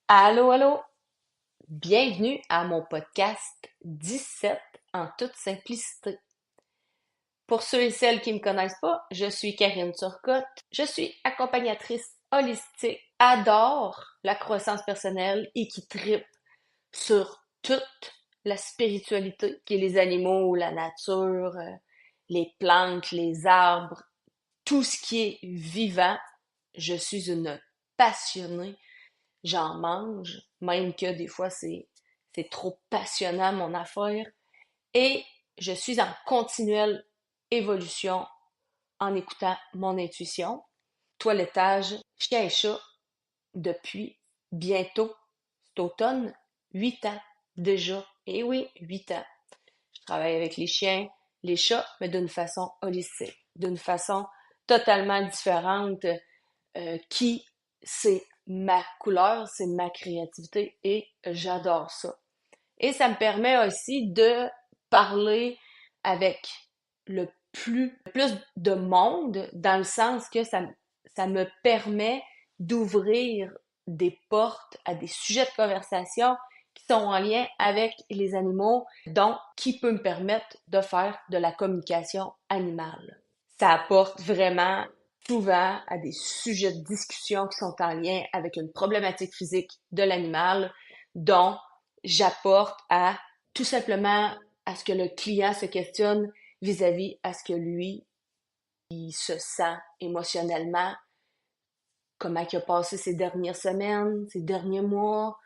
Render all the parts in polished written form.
Allô, allô! Bienvenue à mon podcast 17 en toute simplicité. Pour ceux et celles qui ne me connaissent pas, je suis Karine Turcotte. Je suis accompagnatrice holistique, adore la croissance personnelle et qui tripe sur toute la spiritualité, qui est les animaux, la nature, les plantes, les arbres, tout ce qui est vivant. Je suis une passionnée. J'en mange, même que des fois c'est trop passionnant mon affaire. Et je suis en continuelle évolution en écoutant mon intuition. Toilettage, chien et chat depuis bientôt, cet automne, 8 ans déjà. Et oui, 8 ans. Je travaille avec les chiens, les chats, mais d'une façon holistique, d'une façon totalement différente qui c'est ma couleur, c'est ma créativité et j'adore ça. Et ça me permet aussi de parler avec le plus de monde dans le sens que ça me permet d'ouvrir des portes à des sujets de conversation qui sont en lien avec les animaux, donc qui peut me permettre de faire de la communication animale. Ça apporte vraiment souvent à des sujets de discussion qui sont en lien avec une problématique physique de l'animal, dont j'apporte à tout simplement à ce que le client se questionne vis-à-vis à ce que lui, il se sent émotionnellement, comment il a passé ses dernières semaines, ses derniers mois,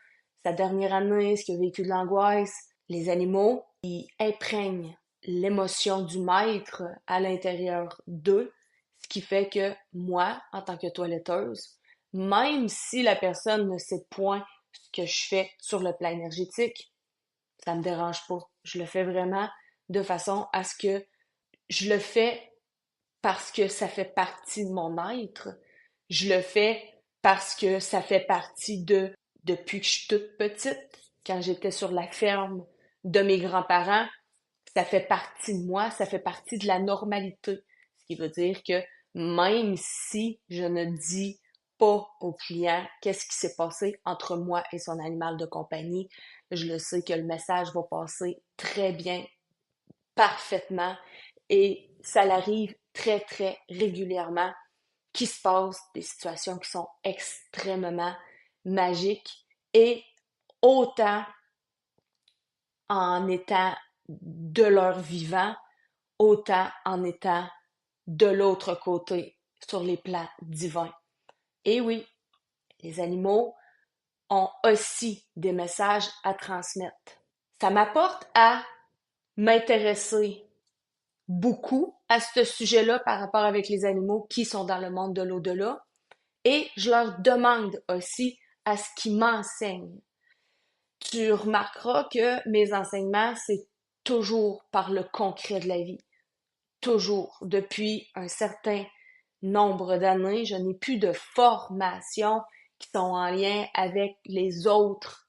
sa dernière année, est-ce qu'il a vécu de l'angoisse. Les animaux, ils imprègnent l'émotion du maître à l'intérieur d'eux, ce qui fait que moi, en tant que toiletteuse, même si la personne ne sait point ce que je fais sur le plan énergétique, ça me dérange pas. Je le fais vraiment de façon à ce que je le fais parce que ça fait partie de mon être. Je le fais parce que ça fait partie depuis que je suis toute petite, quand j'étais sur la ferme de mes grands-parents, ça fait partie de moi, ça fait partie de la normalité. Ce qui veut dire que même si je ne dis pas au client qu'est-ce qui s'est passé entre moi et son animal de compagnie, je le sais que le message va passer très bien, parfaitement, et ça l'arrive très, très régulièrement qu'il se passe des situations qui sont extrêmement magiques et autant en étant de leur vivant, autant en étant de l'autre côté, sur les plans divins. Et oui, les animaux ont aussi des messages à transmettre. Ça m'apporte à m'intéresser beaucoup à ce sujet-là par rapport avec les animaux qui sont dans le monde de l'au-delà et je leur demande aussi à ce qu'ils m'enseignent. Tu remarqueras que mes enseignements, c'est toujours par le concret de la vie. Toujours. Depuis un certain nombre d'années, je n'ai plus de formations qui sont en lien avec les autres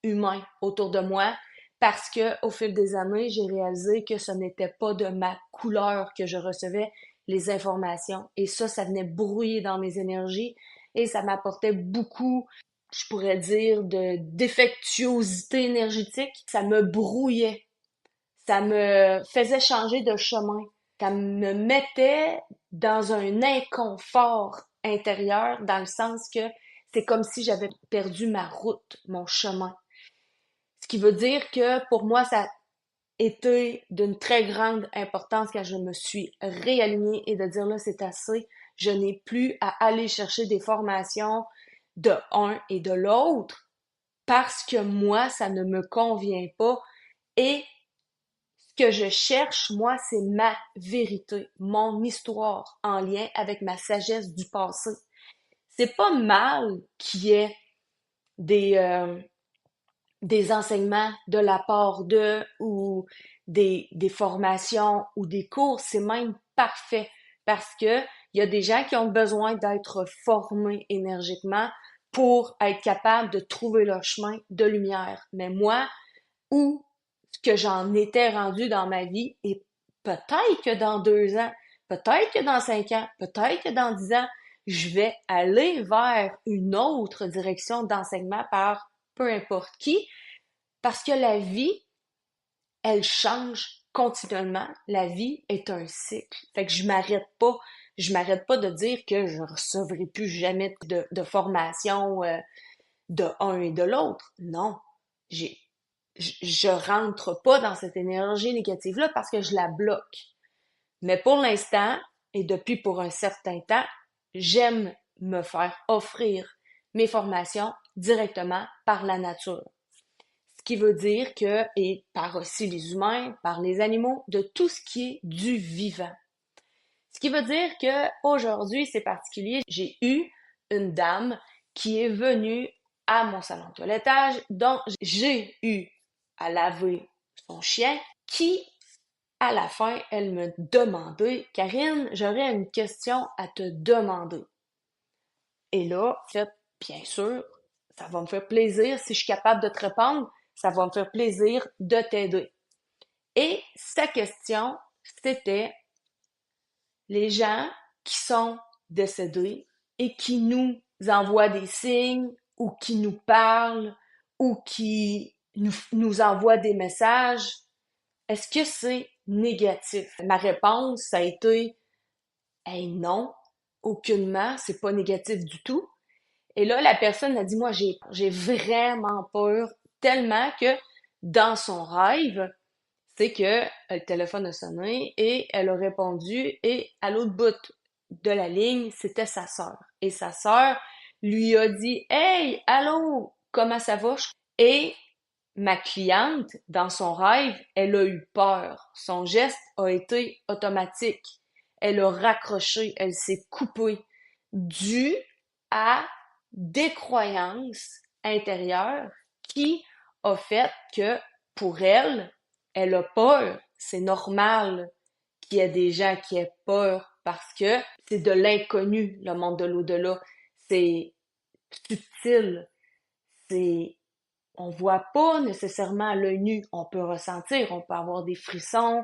humains autour de moi parce que au fil des années, j'ai réalisé que ce n'était pas de ma couleur que je recevais les informations et ça venait brouiller dans mes énergies et ça m'apportait beaucoup, je pourrais dire, de défectuosité énergétique. Ça me brouillait, ça me faisait changer de chemin, ça me mettait dans un inconfort intérieur dans le sens que c'est comme si j'avais perdu ma route, mon chemin. Ce qui veut dire que pour moi, ça a été d'une très grande importance quand je me suis réalignée et de dire là, c'est assez. Je n'ai plus à aller chercher des formations de un et de l'autre parce que moi, ça ne me convient pas. Et ce que je cherche, moi, c'est ma vérité, mon histoire en lien avec ma sagesse du passé. C'est pas mal qu'il y ait des, euh, des enseignements de la part de ou des formations ou des cours, c'est même parfait parce que il y a des gens qui ont besoin d'être formés énergiquement pour être capables de trouver leur chemin de lumière. Mais moi, où ce que j'en étais rendu dans ma vie et peut-être que dans 2 ans, peut-être que dans 5 ans, peut-être que dans 10 ans, je vais aller vers une autre direction d'enseignement par peu importe qui, parce que la vie, elle change continuellement. La vie est un cycle. Fait que je m'arrête pas. Je m'arrête pas de dire que je recevrai plus jamais de formation de un et de l'autre. Non. J'ai, je rentre pas dans cette énergie négative-là parce que je la bloque. Mais pour l'instant, et depuis pour un certain temps, j'aime me faire offrir mes formations directement par la nature. Ce qui veut dire que, et par aussi les humains, par les animaux, de tout ce qui est du vivant. Ce qui veut dire que aujourd'hui, c'est particulier. J'ai eu une dame qui est venue à mon salon de toilettage, dont j'ai eu à laver son chien, qui, à la fin, elle me demandait, Karine, j'aurais une question à te demander. Et là, en fait, bien sûr, ça va me faire plaisir si je suis capable de te répondre, ça va me faire plaisir de t'aider. Et sa question, c'était les gens qui sont décédés et qui nous envoient des signes ou qui nous parlent ou qui nous envoient des messages, est-ce que c'est négatif? Ma réponse, ça a été hey, non, aucunement, c'est pas négatif du tout. Et là, la personne a dit, moi, j'ai vraiment peur, tellement que dans son rêve, c'est que le téléphone a sonné et elle a répondu et à l'autre bout de la ligne, c'était sa sœur. Et sa sœur lui a dit, hey, allô, comment ça va? Et ma cliente, dans son rêve, elle a eu peur. Son geste a été automatique. Elle a raccroché, elle s'est coupée, dû à des croyances intérieures qui a fait que, pour elle, elle a peur. C'est normal qu'il y ait des gens qui aient peur parce que c'est de l'inconnu, le monde de l'au-delà. C'est subtil. C'est on voit pas nécessairement à l'œil nu. On peut ressentir, on peut avoir des frissons,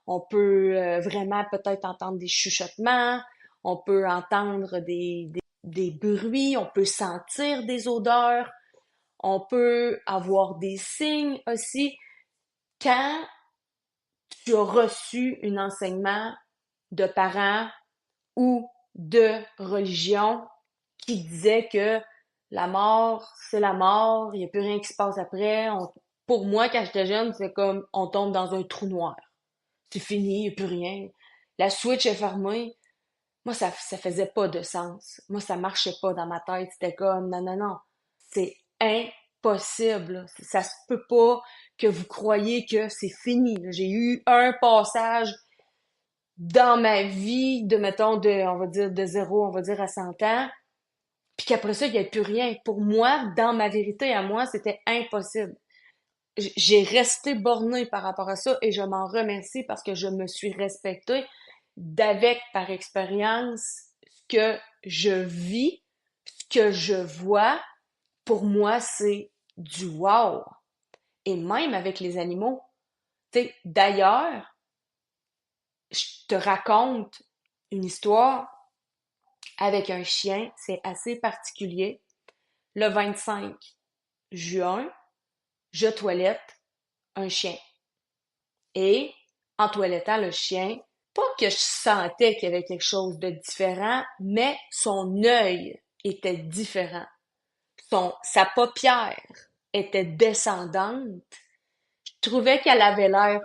on peut vraiment peut-être entendre des chuchotements, on peut entendre des bruits, on peut sentir des odeurs, on peut avoir des signes aussi. Quand tu as reçu un enseignement de parents ou de religion qui disait que la mort, c'est la mort, il n'y a plus rien qui se passe après. Pour moi, quand j'étais jeune, c'est comme on tombe dans un trou noir. C'est fini, il n'y a plus rien. La switch est fermée. Moi, ça faisait pas de sens. Moi, ça marchait pas dans ma tête. C'était comme, non, non, non. C'est impossible. Ça se peut pas que vous croyiez que c'est fini. J'ai eu un passage dans ma vie de, mettons, on va dire, de 0, on va dire, à 100 ans, puis qu'après ça, il n'y a plus rien. Pour moi, dans ma vérité à moi, c'était impossible. J'ai resté bornée par rapport à ça et je m'en remercie parce que je me suis respectée d'avec, par expérience, ce que je vis, ce que je vois. Pour moi, c'est du wow. Et même avec les animaux. Tu sais, d'ailleurs, je te raconte une histoire avec un chien, c'est assez particulier. Le 25 juin, je toilette un chien. Et en toilettant le chien, pas que je sentais qu'il y avait quelque chose de différent, mais son œil était différent. Sa paupière était descendante. Je trouvais qu'elle avait l'air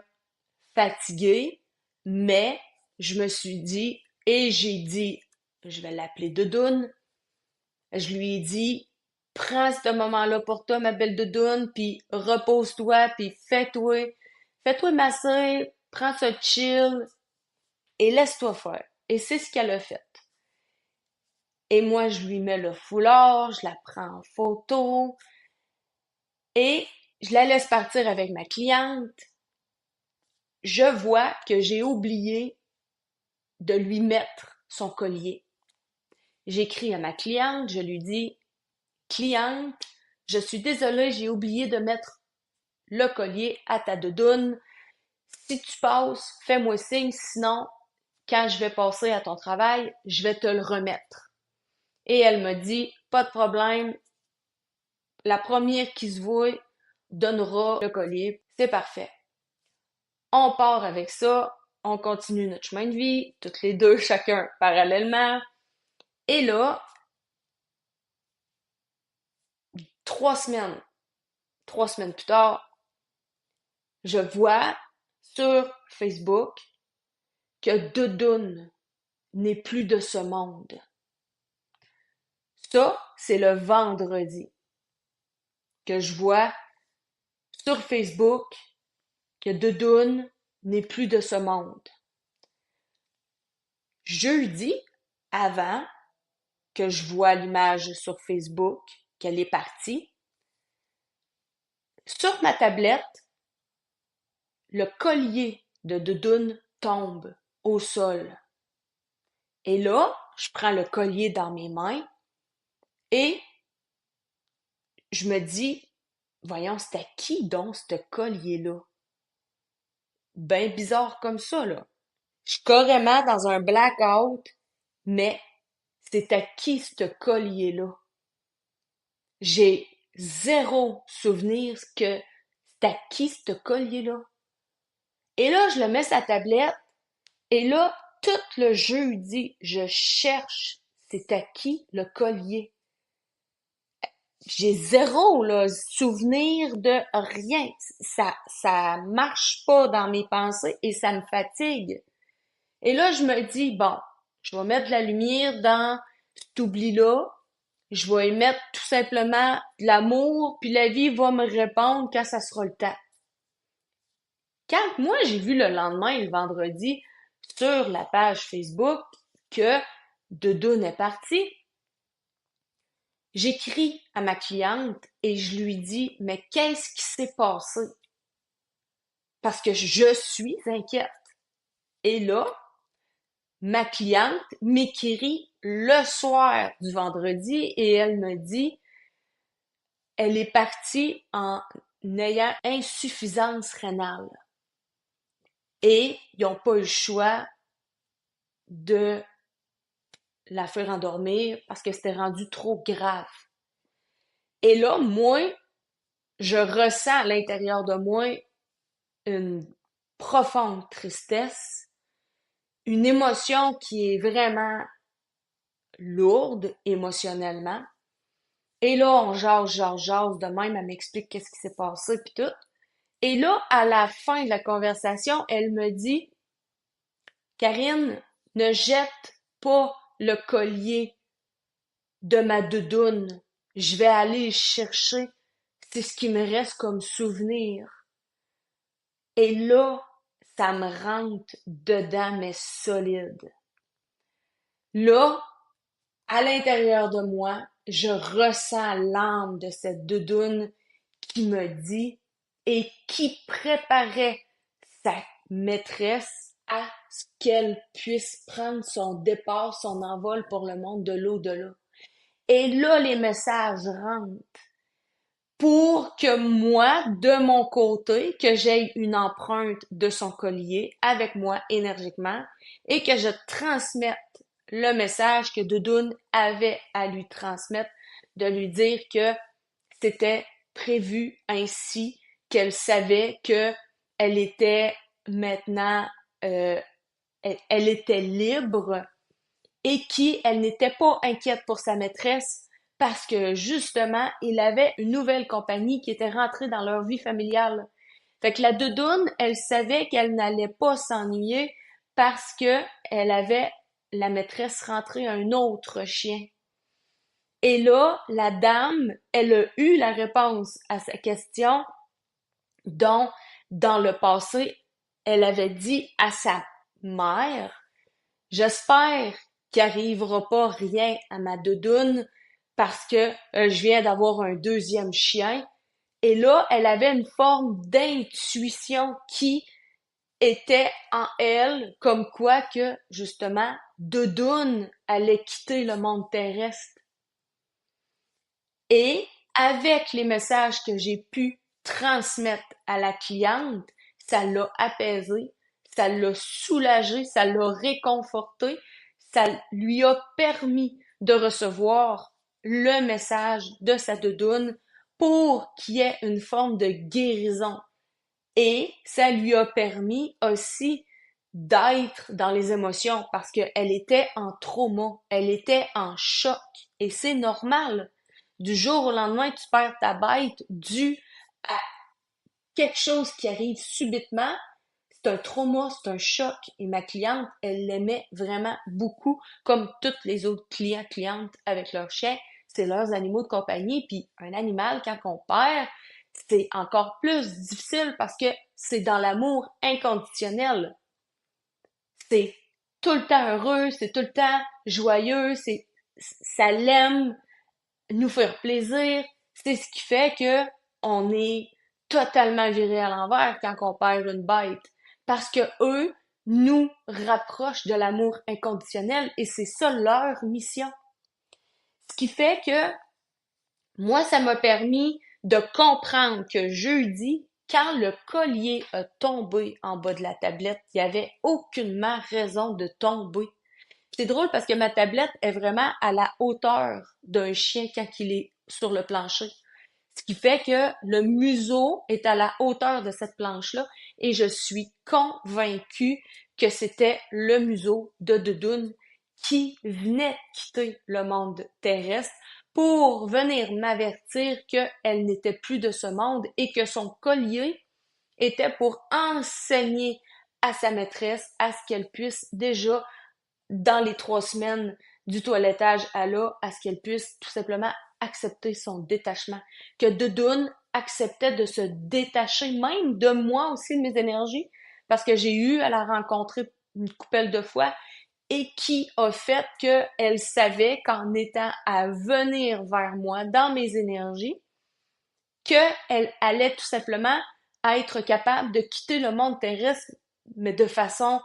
fatiguée, mais je me suis dit, et j'ai dit, je vais l'appeler Doudoune, je lui ai dit, prends ce moment-là pour toi, ma belle doudoune, puis repose-toi, puis fais-toi masser, prends ce chill et laisse-toi faire. Et c'est ce qu'elle a fait. Et moi, je lui mets le foulard, je la prends en photo et je la laisse partir avec ma cliente. Je vois que j'ai oublié de lui mettre son collier. J'écris à ma cliente, je lui dis, cliente, je suis désolée, j'ai oublié de mettre le collier à ta doudoune. Si tu passes, fais-moi signe, sinon, quand je vais passer à ton travail, je vais te le remettre. Et elle m'a dit, pas de problème, la première qui se voit donnera le collier. C'est parfait. On part avec ça, on continue notre chemin de vie, toutes les deux, chacun parallèlement. Et là, 3 semaines, 3 semaines plus tard, je vois sur Facebook que Doudoune n'est plus de ce monde. Ça, c'est le vendredi que je vois sur Facebook que Doudoune n'est plus de ce monde. Jeudi, avant que je vois l'image sur Facebook qu'elle est partie, sur ma tablette, le collier de Doudoune tombe au sol. Et là, je prends le collier dans mes mains et je me dis, voyons, c'était qui donc ce collier-là? Ben bizarre comme ça, là. Je suis carrément dans un blackout, mais c'était qui ce collier-là? J'ai zéro souvenir que c'était qui ce collier-là. Et là, je le mets sur la tablette, et là, tout le jeudi, je cherche c'était qui le collier. J'ai zéro là, souvenir de rien. Ça marche pas dans mes pensées et ça me fatigue. Et là, je me dis, bon, je vais mettre de la lumière dans cet oubli-là. Je vais y mettre tout simplement de l'amour, puis la vie va me répondre quand ça sera le temps. Quand moi, j'ai vu le lendemain, le vendredi, sur la page Facebook, que Doudoune est parti, j'écris à ma cliente et je lui dis, mais qu'est-ce qui s'est passé? Parce que je suis inquiète. Et là, ma cliente m'écrit le soir du vendredi et elle me dit, elle est partie en ayant insuffisance rénale. Et ils n'ont pas eu le choix de la faire endormir parce que c'était rendu trop grave. Et là, moi, je ressens à l'intérieur de moi une profonde tristesse, une émotion qui est vraiment lourde émotionnellement. Et là, on jase, de même, elle m'explique qu'est-ce qui s'est passé, puis tout. Et là, à la fin de la conversation, elle me dit, Karine, ne jette pas le collier de ma doudoune. Je vais aller le chercher. C'est ce qui me reste comme souvenir. Et là, ça me rentre dedans, mais solide. Là, à l'intérieur de moi, je ressens l'âme de cette doudoune qui me dit et qui préparait sa maîtresse à ce qu'elle puisse prendre son départ, son envol pour le monde de l'au-delà. Et là, les messages rentrent pour que moi, de mon côté, que j'aie une empreinte de son collier avec moi énergiquement et que je transmette le message que Doudoune avait à lui transmettre, de lui dire que c'était prévu ainsi, qu'elle savait que elle était maintenant, euh, elle était libre et qu'elle n'était pas inquiète pour sa maîtresse parce que justement, il avait une nouvelle compagnie qui était rentrée dans leur vie familiale. Fait que la doudoune, elle savait qu'elle n'allait pas s'ennuyer parce que elle avait la maîtresse rentrée un autre chien. Et là, la dame, elle a eu la réponse à sa question dont, dans le passé, elle avait dit à sa mère, j'espère qu'il arrivera pas rien à ma doudoune parce que je viens d'avoir un deuxième chien. Et là, elle avait une forme d'intuition qui était en elle, comme quoi que, justement, doudoune allait quitter le monde terrestre. Et avec les messages que j'ai pu transmettre à la cliente, ça l'a apaisée, ça l'a soulagée, ça l'a réconfortée, ça lui a permis de recevoir le message de sa doudoune pour qu'il y ait une forme de guérison. Et ça lui a permis aussi d'être dans les émotions parce qu'elle était en trauma, elle était en choc. Et c'est normal. Du jour au lendemain, tu perds ta bête dû à quelque chose qui arrive subitement. C'est un trauma, c'est un choc. Et ma cliente, elle l'aimait vraiment beaucoup, comme toutes les autres clientes avec leurs chiens. C'est leurs animaux de compagnie. Puis un animal, quand on perd, c'est encore plus difficile parce que c'est dans l'amour inconditionnel. C'est tout le temps heureux, c'est tout le temps joyeux, ça l'aime, nous faire plaisir. C'est ce qui fait que on est totalement viré à l'envers quand on perd une bête. Parce que eux nous rapprochent de l'amour inconditionnel et c'est ça leur mission. Ce qui fait que moi, ça m'a permis de comprendre que jeudi, quand le collier a tombé en bas de la tablette, il n'y avait aucunement raison de tomber. C'est drôle parce que ma tablette est vraiment à la hauteur d'un chien quand il est sur le plancher. Ce qui fait que le museau est à la hauteur de cette planche-là et je suis convaincue que c'était le museau de Doudoune qui venait quitter le monde terrestre pour venir m'avertir qu'elle n'était plus de ce monde et que son collier était pour enseigner à sa maîtresse à ce qu'elle puisse déjà dans les 3 semaines du toilettage à ce qu'elle puisse tout simplement accepter son détachement. Que Doudoune acceptait de se détacher même de moi aussi, de mes énergies, parce que j'ai eu à la rencontrer une couple de fois et qui a fait qu'elle savait qu'en étant à venir vers moi dans mes énergies, qu'elle allait tout simplement être capable de quitter le monde terrestre, mais de façon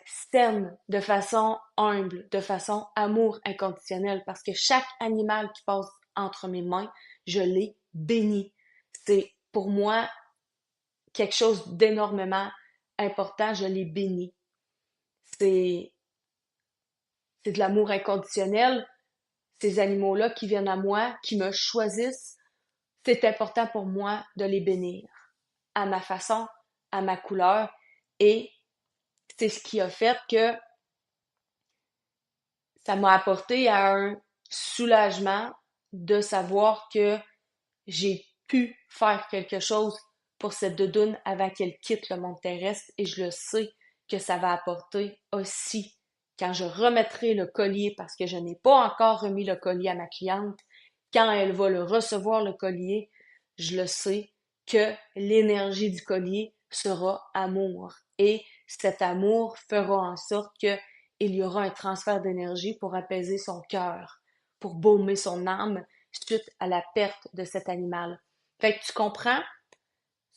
saine, de façon humble, de façon amour inconditionnel, parce que chaque animal qui passe entre mes mains, je l'ai béni. C'est pour moi quelque chose d'énormément important, je l'ai béni. C'est, c'est de l'amour inconditionnel. Ces animaux-là qui viennent à moi, qui me choisissent, c'est important pour moi de les bénir à ma façon, à ma couleur, et c'est ce qui a fait que ça m'a apporté à un soulagement de savoir que j'ai pu faire quelque chose pour cette doudoune avant qu'elle quitte le monde terrestre et je le sais que ça va apporter aussi quand je remettrai le collier parce que je n'ai pas encore remis le collier à ma cliente. Quand elle va le recevoir, le collier, je le sais que l'énergie du collier sera amour. Et cet amour fera en sorte que il y aura un transfert d'énergie pour apaiser son cœur, pour baumer son âme suite à la perte de cet animal. Fait que tu comprends?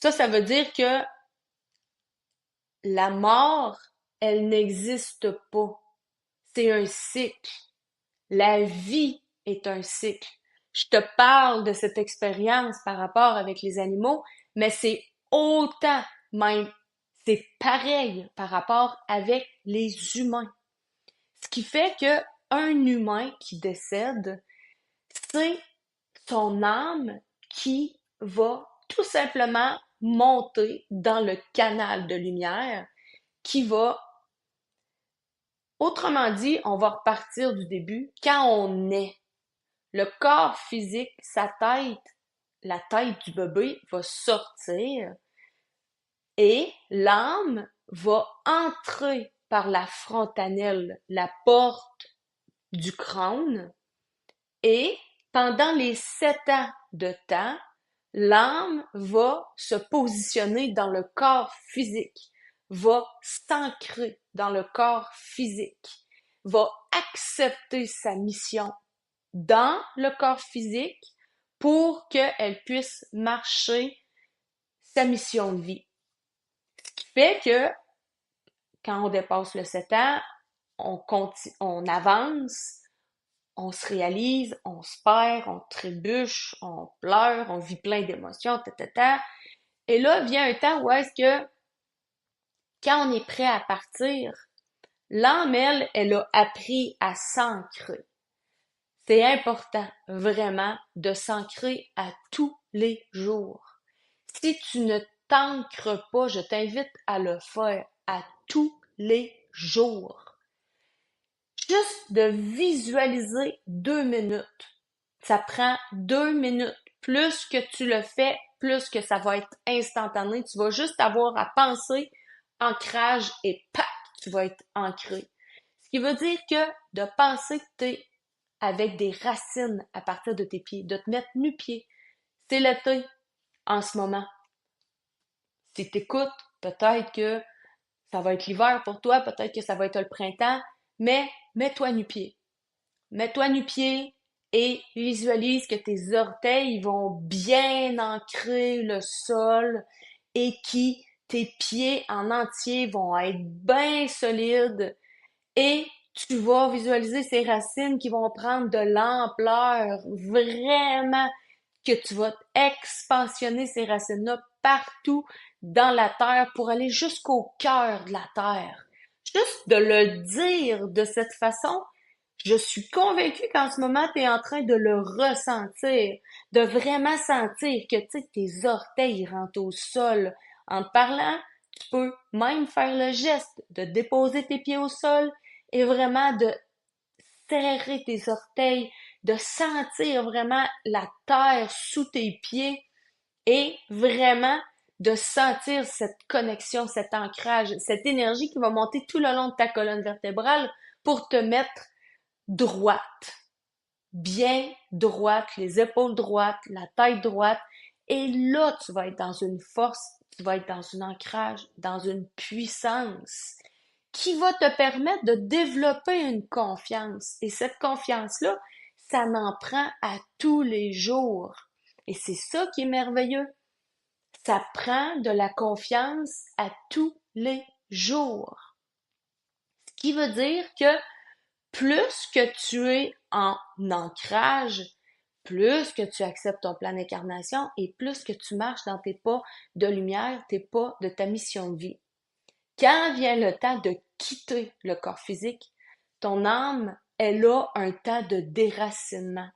Ça veut dire que la mort, elle n'existe pas. C'est un cycle. La vie est un cycle. Je te parle de cette expérience par rapport avec les animaux, mais c'est autant, même, c'est pareil par rapport avec les humains. Ce qui fait que un humain qui décède, c'est son âme qui va tout simplement monter dans le canal de lumière qui va, autrement dit, on va repartir du début, quand on est. Le corps physique, sa tête, la tête du bébé va sortir et l'âme va entrer par la fontanelle, la porte du crâne, et pendant les 7 ans de temps, l'âme va se positionner dans le corps physique, va s'ancrer dans le corps physique, va accepter sa mission dans le corps physique pour qu'elle puisse marcher sa mission de vie. Ce qui fait que quand on dépasse le 7 ans, on avance, on se réalise, on se perd, on trébuche, on pleure, on vit plein d'émotions, ta. Et là vient un temps où est-ce que, quand on est prêt à partir, l'âme, elle a appris à s'ancrer. C'est important, vraiment, de s'ancrer à tous les jours. Si tu ne t'ancres pas, je t'invite à le faire à tous les jours. Juste de visualiser 2 minutes. Ça prend 2 minutes. Plus que tu le fais, plus que ça va être instantané. Tu vas juste avoir à penser ancrage et pac, tu vas être ancré. Ce qui veut dire que de penser que tu es avec des racines à partir de tes pieds, de te mettre nu-pied. C'est l'été en ce moment. Si t'écoutes, peut-être que ça va être l'hiver pour toi, peut-être que ça va être le printemps, mais mets-toi nu-pied. Mets-toi nu-pied et visualise que tes orteils vont bien ancrer le sol et que tes pieds en entier vont être bien solides et tu vas visualiser ces racines qui vont prendre de l'ampleur, vraiment que tu vas expansionner ces racines-là partout dans la terre pour aller jusqu'au cœur de la terre. Juste de le dire de cette façon, je suis convaincue qu'en ce moment, tu es en train de le ressentir, de vraiment sentir que tu sais, tes orteils rentrent au sol. En te parlant, tu peux même faire le geste de déposer tes pieds au sol et vraiment de serrer tes orteils, de sentir vraiment la terre sous tes pieds et vraiment de sentir cette connexion, cet ancrage, cette énergie qui va monter tout le long de ta colonne vertébrale pour te mettre droite, bien droite, les épaules droites, la tête droite. Et là, tu vas être dans une force, tu vas être dans un ancrage, dans une puissance qui va te permettre de développer une confiance. Et cette confiance-là, ça n'en prend à tous les jours. Et c'est ça qui est merveilleux. Ça prend de la confiance à tous les jours. Ce qui veut dire que plus que tu es en ancrage, plus que tu acceptes ton plan d'incarnation et plus que tu marches dans tes pas de lumière, tes pas de ta mission de vie. Quand vient le temps de quitter le corps physique, ton âme, elle a un temps de déracinement.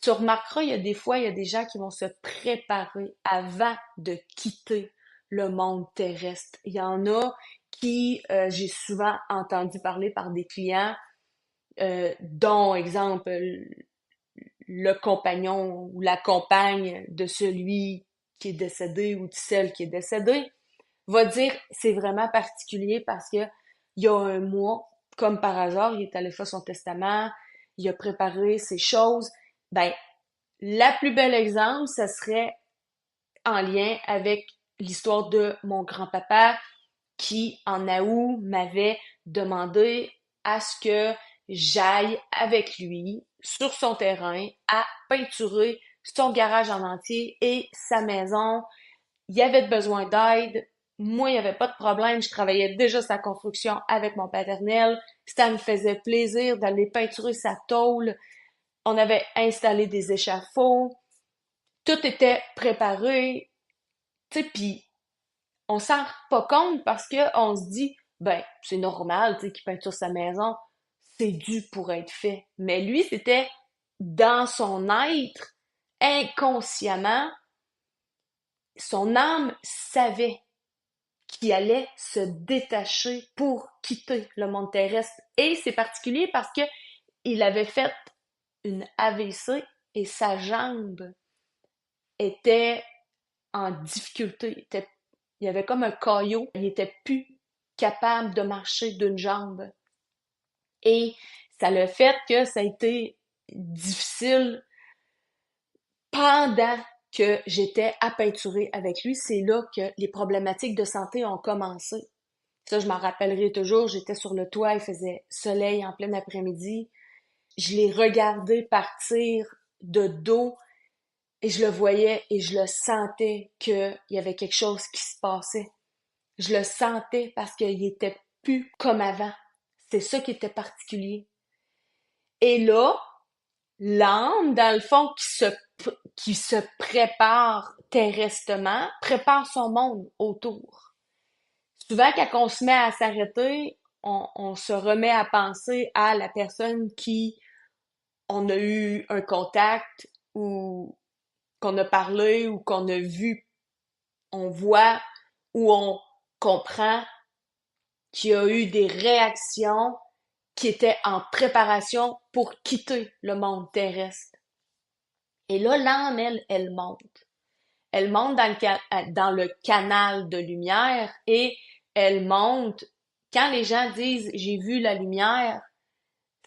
Tu remarqueras, il y a des fois, il y a des gens qui vont se préparer avant de quitter le monde terrestre. Il y en a qui, j'ai souvent entendu parler par des clients, dont, exemple, le compagnon ou la compagne de celui qui est décédé ou de celle qui est décédée, va dire c'est vraiment particulier parce que il y a un mois, comme par hasard, il est allé faire son testament, il a préparé ses choses. Ben, la plus belle exemple, ce serait en lien avec l'histoire de mon grand-papa qui, en août, m'avait demandé à ce que j'aille avec lui sur son terrain à peinturer son garage en entier et sa maison. Il y avait besoin d'aide. Moi, il n'y avait pas de problème. Je travaillais déjà sa construction avec mon paternel. Ça me faisait plaisir d'aller peinturer sa tôle. On avait installé des échafauds. Tout était préparé. Tu sais, puis on s'en rend pas compte parce que on se dit, ben, c'est normal, tu sais, qu'il peinture sa maison. C'est dû pour être fait. Mais lui, c'était dans son être, inconsciemment, son âme savait qui allait se détacher pour quitter le monde terrestre. Et c'est particulier parce que il avait fait une AVC et sa jambe était en difficulté. Il y avait comme un caillot. Il était plus capable de marcher d'une jambe. Et ça le fait que ça a été difficile pendant que j'étais à peinturer avec lui. C'est là que les problématiques de santé ont commencé. Ça, je m'en rappellerai toujours. J'étais sur le toit, il faisait soleil en plein après-midi. Je l'ai regardé partir de dos et je le voyais et je le sentais qu'il y avait quelque chose qui se passait. Je le sentais parce qu'il était plus comme avant. C'est ça qui était particulier. Et là, l'âme, dans le fond, qui se prépare terrestrement, prépare son monde autour. Souvent, quand on se met à s'arrêter, on se remet à penser à la personne qui on a eu un contact ou qu'on a parlé ou qu'on a vu, on voit ou on comprend qu'il y a eu des réactions qui étaient en préparation pour quitter le monde terrestre. Et là, l'âme, elle monte. Elle monte dans le canal de lumière et elle monte. Quand les gens disent j'ai vu la lumière,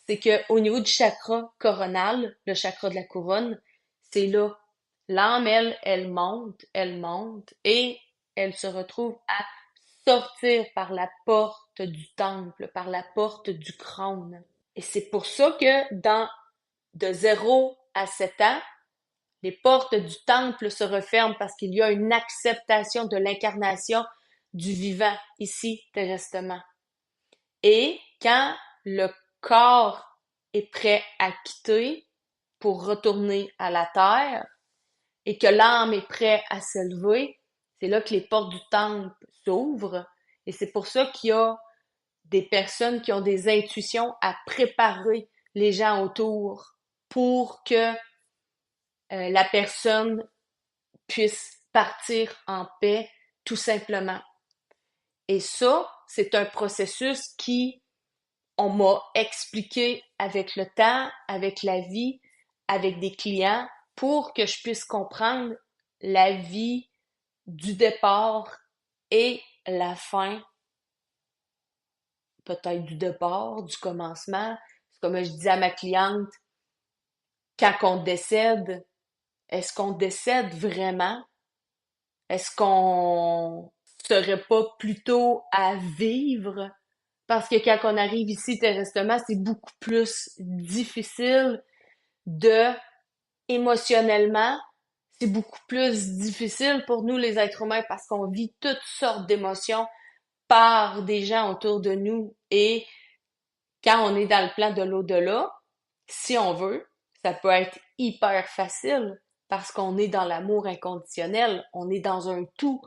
c'est que au niveau du chakra coronal, le chakra de la couronne, c'est là. L'âme, elle monte et elle se retrouve à sortir par la porte du temple, par la porte du crâne. Et c'est pour ça que de 0 à 7 ans, les portes du temple se referment parce qu'il y a une acceptation de l'incarnation du vivant ici terresтрement. Et quand le corps est prêt à quitter pour retourner à la terre et que l'âme est prête à s'élever, c'est là que les portes du temple s'ouvrent. Et c'est pour ça qu'il y a des personnes qui ont des intuitions à préparer les gens autour pour que la personne puisse partir en paix, tout simplement. Et ça, c'est un processus qui, on m'a expliqué avec le temps, avec la vie, avec des clients, pour que je puisse comprendre la vie du départ et la fin, peut-être du départ, du commencement. C'est comme je dis à ma cliente, quand on décède, est-ce qu'on décède vraiment? Est-ce qu'on serait pas plutôt à vivre? Parce que quand on arrive ici terresтрement, c'est beaucoup plus difficile de, émotionnellement, c'est beaucoup plus difficile pour nous les êtres humains parce qu'on vit toutes sortes d'émotions par des gens autour de nous. Et quand on est dans le plan de l'au-delà, si on veut, ça peut être hyper facile parce qu'on est dans l'amour inconditionnel, on est dans un tout,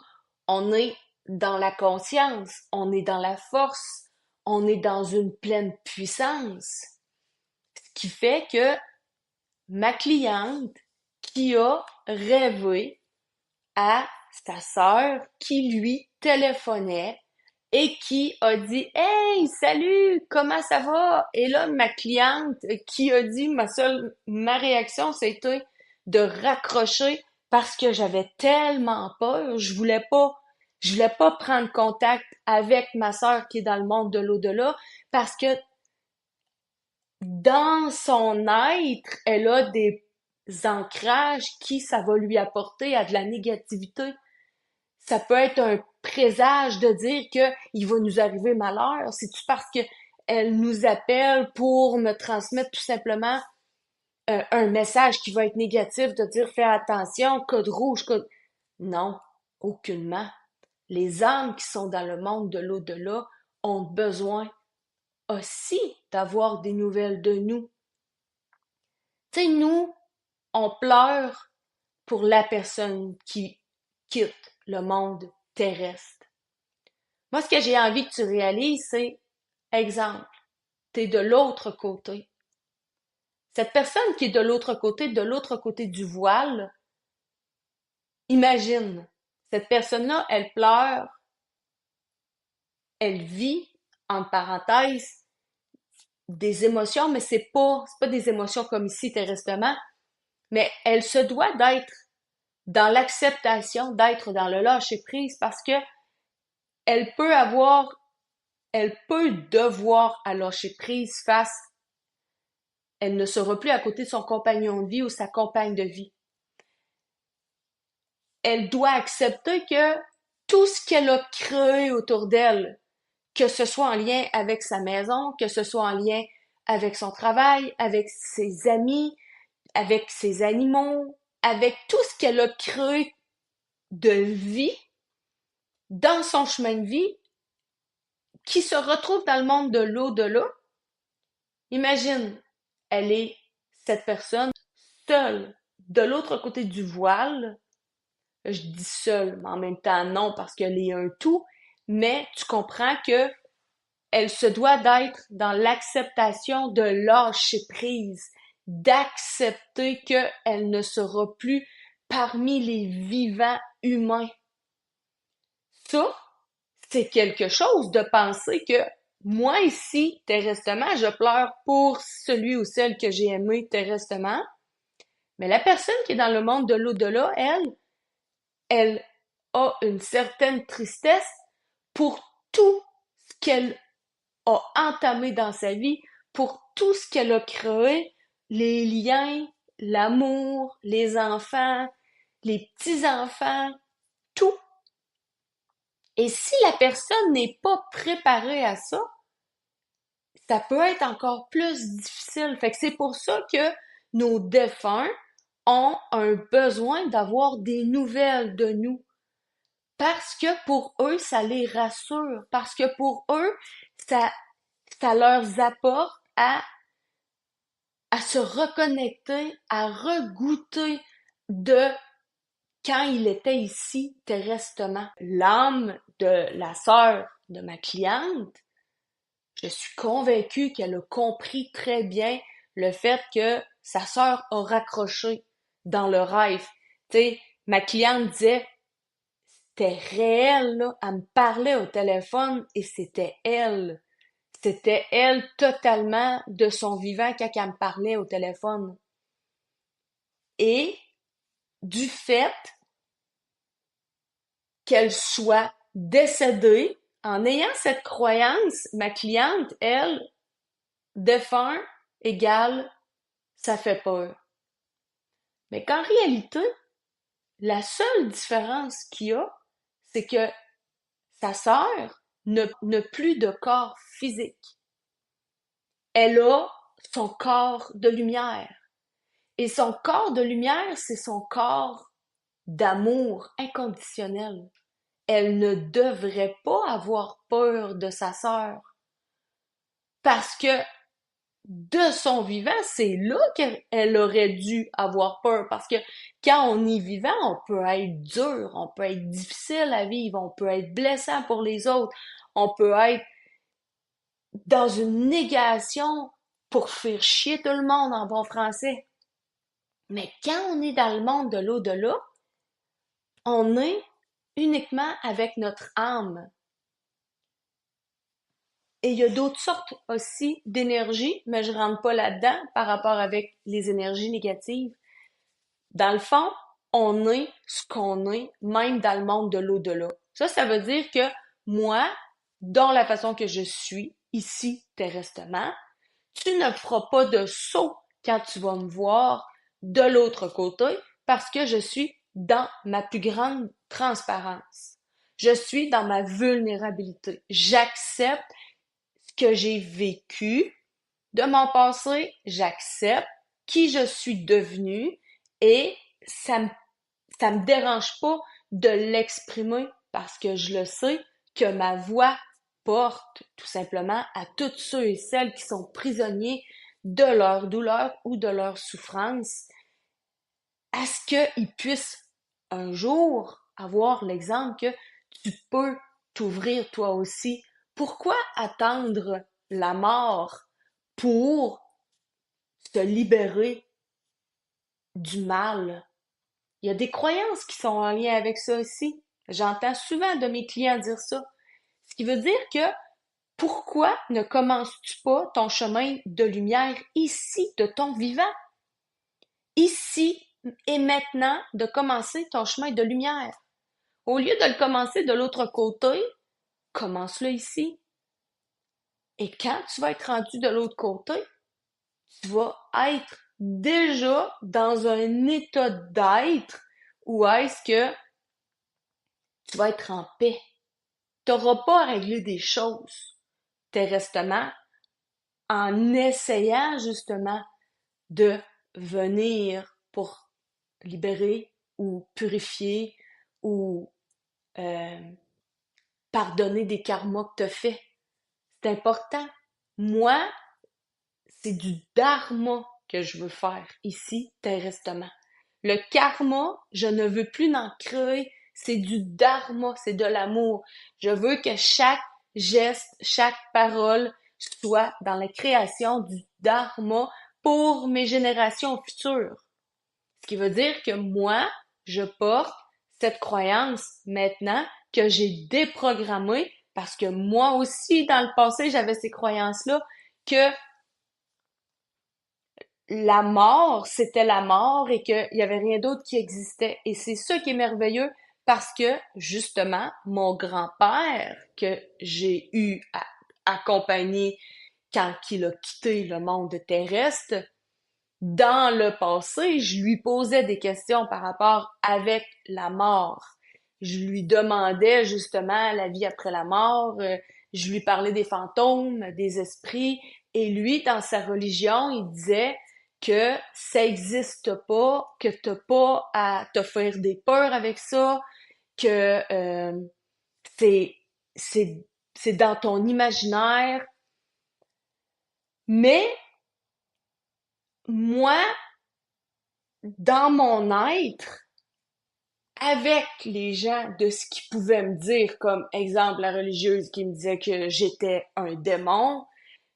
on est dans la conscience, on est dans la force, on est dans une pleine puissance. Ce qui fait que ma cliente qui a rêvé à sa sœur qui lui téléphonait et qui a dit Hey, salut, comment ça va? Et là, ma cliente qui a dit ma réaction, c'était de raccrocher parce que j'avais tellement peur, je voulais pas prendre contact avec ma sœur qui est dans le monde de l'au-delà parce que dans son être, elle a des ancrages qui ça va lui apporter à de la négativité. Ça peut être un présage de dire que il va nous arriver malheur. C'est-tu parce que elle nous appelle pour me transmettre tout simplement un message qui va être négatif, de dire fais attention, code rouge, code... Non, aucunement. Les âmes qui sont dans le monde de l'au-delà ont besoin aussi d'avoir des nouvelles de nous. Tu sais, nous, on pleure pour la personne qui quitte le monde terrestre. Moi, ce que j'ai envie que tu réalises, c'est, exemple, t'es de l'autre côté. Cette personne qui est de l'autre côté du voile, imagine, cette personne-là, elle pleure, elle vit, en parenthèse, des émotions, mais c'est pas des émotions comme ici terrestrement, mais elle se doit d'être dans l'acceptation, d'être dans le lâcher prise parce que elle peut avoir, elle peut devoir à lâcher prise face, elle ne sera plus à côté de son compagnon de vie ou sa compagne de vie. Elle doit accepter que tout ce qu'elle a créé autour d'elle, que ce soit en lien avec sa maison, que ce soit en lien avec son travail, avec ses amis, avec ses animaux, avec tout ce qu'elle a créé de vie dans son chemin de vie, qui se retrouve dans le monde de l'au-delà. Imagine, elle est cette personne seule de l'autre côté du voile. Je dis seule, mais en même temps non parce qu'elle est un tout, mais tu comprends que elle se doit d'être dans l'acceptation de lâcher prise. d'accepter qu'elle ne sera plus parmi les vivants humains. Ça, c'est quelque chose de penser que moi ici, terresтрement, je pleure pour celui ou celle que j'ai aimé terresтрement, mais la personne qui est dans le monde de l'au-delà, elle a une certaine tristesse pour tout ce qu'elle a entamé dans sa vie, pour tout ce qu'elle a créé, les liens, l'amour, les enfants, les petits-enfants, tout. Et si la personne n'est pas préparée à ça, ça peut être encore plus difficile. Fait que c'est pour ça que nos défunts ont un besoin d'avoir des nouvelles de nous. Parce que pour eux, ça les rassure. Parce que pour eux, ça, ça leur apporte à se reconnecter, à regoûter de quand il était ici terrestrement. L'âme de la sœur de ma cliente, je suis convaincue qu'elle a compris très bien le fait que sa sœur a raccroché dans le rêve. Tu sais, ma cliente disait, c'était réel, là. Elle me parlait au téléphone et c'était elle. C'était elle totalement de son vivant quand elle me parlait au téléphone. Et du fait qu'elle soit décédée, en ayant cette croyance, ma cliente, elle, défunt égale ça fait peur. Mais qu'en réalité, la seule différence qu'il y a, c'est que sa sœur n'a plus de corps physique. Elle a son corps de lumière. Et son corps de lumière, c'est son corps d'amour inconditionnel. Elle ne devrait pas avoir peur de sa sœur. Parce que de son vivant, c'est là qu'elle aurait dû avoir peur. Parce que quand on est vivant, on peut être dur, on peut être difficile à vivre, on peut être blessant pour les autres, on peut être dans une négation pour faire chier tout le monde en bon français. Mais quand on est dans le monde de l'au-delà, on est uniquement avec notre âme. Et il y a d'autres sortes aussi d'énergie, mais je rentre pas là-dedans par rapport avec les énergies négatives. Dans le fond, on est ce qu'on est, même dans le monde de l'au-delà. Ça veut dire que moi, dans la façon que je suis, ici, terrestrement, tu ne feras pas de saut quand tu vas me voir de l'autre côté parce que je suis dans ma plus grande transparence. Je suis dans ma vulnérabilité. J'accepte ce que j'ai vécu de mon passé, j'accepte qui je suis devenue et ça me dérange pas de l'exprimer parce que je le sais que ma voix porte tout simplement à tous ceux et celles qui sont prisonniers de leur douleur ou de leur souffrance, à ce qu'ils puissent un jour avoir l'exemple que tu peux t'ouvrir toi aussi. Pourquoi attendre la mort pour se libérer du mal? Il y a des croyances qui sont en lien avec ça aussi. J'entends souvent de mes clients dire ça. Ce qui veut dire que pourquoi ne commences-tu pas ton chemin de lumière ici, de ton vivant? Ici et maintenant, de commencer ton chemin de lumière. Au lieu de le commencer de l'autre côté, commence-le ici. Et quand tu vas être rendu de l'autre côté, tu vas être déjà dans un état d'être où est-ce que tu vas être en paix. Tu n'auras pas à régler des choses terrestrement en essayant justement de venir pour libérer ou purifier ou euh, pardonner des karmas que tu as fait. C'est important. Moi, c'est du dharma que je veux faire ici, terrestrement. Le karma, je ne veux plus n'en créer. C'est du dharma, c'est de l'amour. Je veux que chaque geste, chaque parole soit dans la création du dharma pour mes générations futures. Ce qui veut dire que moi, je porte cette croyance maintenant que j'ai déprogrammée parce que moi aussi, dans le passé, j'avais ces croyances-là que la mort, c'était la mort et qu'il y avait rien d'autre qui existait. Et c'est ça qui est merveilleux parce que, justement, mon grand-père que j'ai eu à accompagner quand il a quitté le monde terrestre, dans le passé, je lui posais des questions par rapport avec la mort. Je lui demandais justement la vie après la mort, je lui parlais des fantômes, des esprits, et lui, dans sa religion, il disait que ça existe pas, que t'as pas à te faire des peurs avec ça, que c'est c'est c'est dans ton imaginaire. Mais moi, dans mon être, avec les gens de ce qu'ils pouvaient me dire, comme exemple la religieuse qui me disait que j'étais un démon,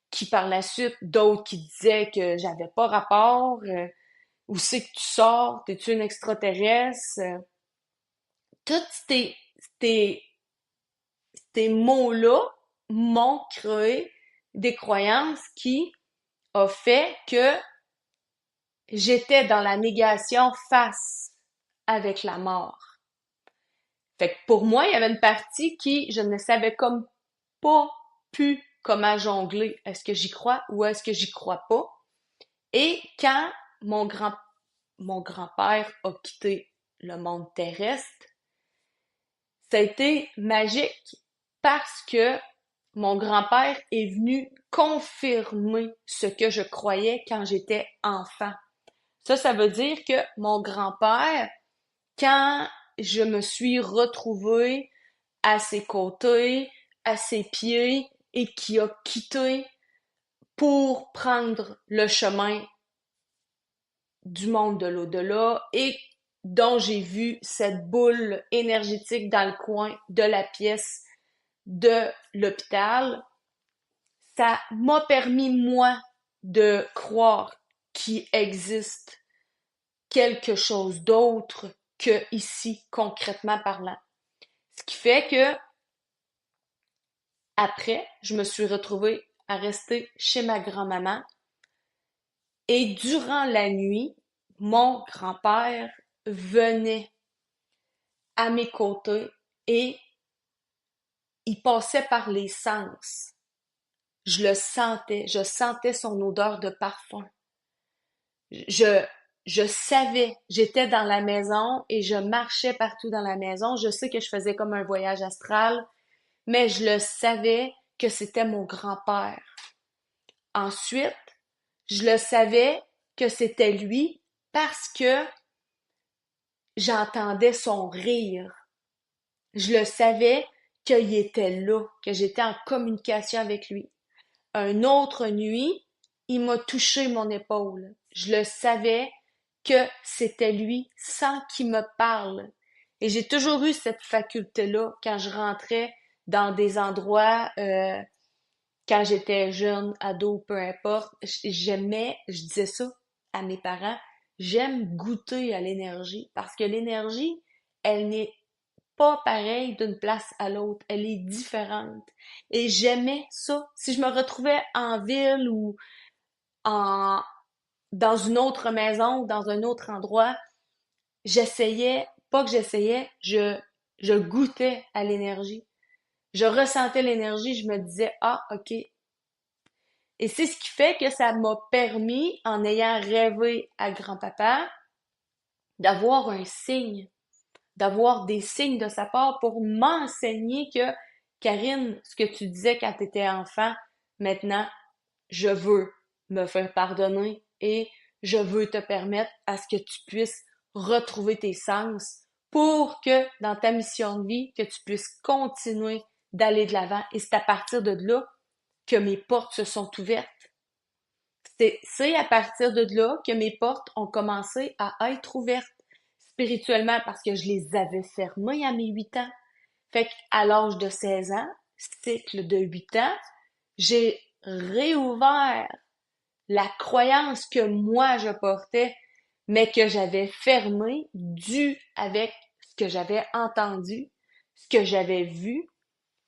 qui par la suite d'autres qui disaient que j'avais pas rapport, où c'est que tu sors, t'es-tu une extraterrestre, tous ces, ces mots-là m'ont créé des croyances qui ont fait que j'étais dans la négation face avec la mort. Fait que pour moi, il y avait une partie qui, je ne savais comme pas plus comment jongler. Est-ce que j'y crois ou est-ce que j'y crois pas? Et quand mon grand, mon grand-père a quitté le monde terrestre, ça a été magique parce que mon grand-père est venu confirmer ce que je croyais quand j'étais enfant. Ça veut dire que mon grand-père, quand je me suis retrouvée à ses côtés, à ses pieds, et qui a quitté pour prendre le chemin du monde de l'au-delà et dont j'ai vu cette boule énergétique dans le coin de la pièce de l'hôpital, ça m'a permis, moi, de croire qu'il existe quelque chose d'autre que ici, concrètement parlant. Ce qui fait que après, je me suis retrouvée à rester chez ma grand-maman et durant la nuit, mon grand-père venait à mes côtés et il passait par les sens. Je sentais son odeur de parfum. Je, je savais, j'étais dans la maison et je marchais partout dans la maison. Je sais que je faisais comme un voyage astral, mais je le savais que c'était mon grand-père. Ensuite, je le savais que c'était lui parce que j'entendais son rire. Je le savais qu'il était là, que j'étais en communication avec lui. Une autre nuit, il m'a touché mon épaule. Je le savais que c'était lui sans qu'il me parle. Et j'ai toujours eu cette faculté-là quand je rentrais dans des endroits, quand j'étais jeune, ado, peu importe. J'aimais, je disais ça à mes parents, j'aime goûter à l'énergie parce que l'énergie, elle n'est pas pareille d'une place à l'autre, elle est différente. Et j'aimais ça. Si je me retrouvais en ville ou en dans une autre maison ou dans un autre endroit, j'essayais, pas que j'essayais, je goûtais à l'énergie. Je ressentais l'énergie, je me disais, ah, ok. Et c'est ce qui fait que ça m'a permis, en ayant rêvé à grand-papa, d'avoir un signe, d'avoir des signes de sa part pour m'enseigner que, Karine, ce que tu disais quand tu étais enfant, maintenant, je veux me faire pardonner et je veux te permettre à ce que tu puisses retrouver tes sens pour que dans ta mission de vie, que tu puisses continuer d'aller de l'avant. Et c'est à partir de là que mes portes se sont ouvertes. C'est à partir de là que mes portes ont commencé à être ouvertes spirituellement parce que je les avais fermées à mes 8 ans. Fait qu'à l'âge de 16 ans, cycle de 8 ans, j'ai réouvert la croyance que moi je portais, mais que j'avais fermée, due avec ce que j'avais entendu, ce que j'avais vu,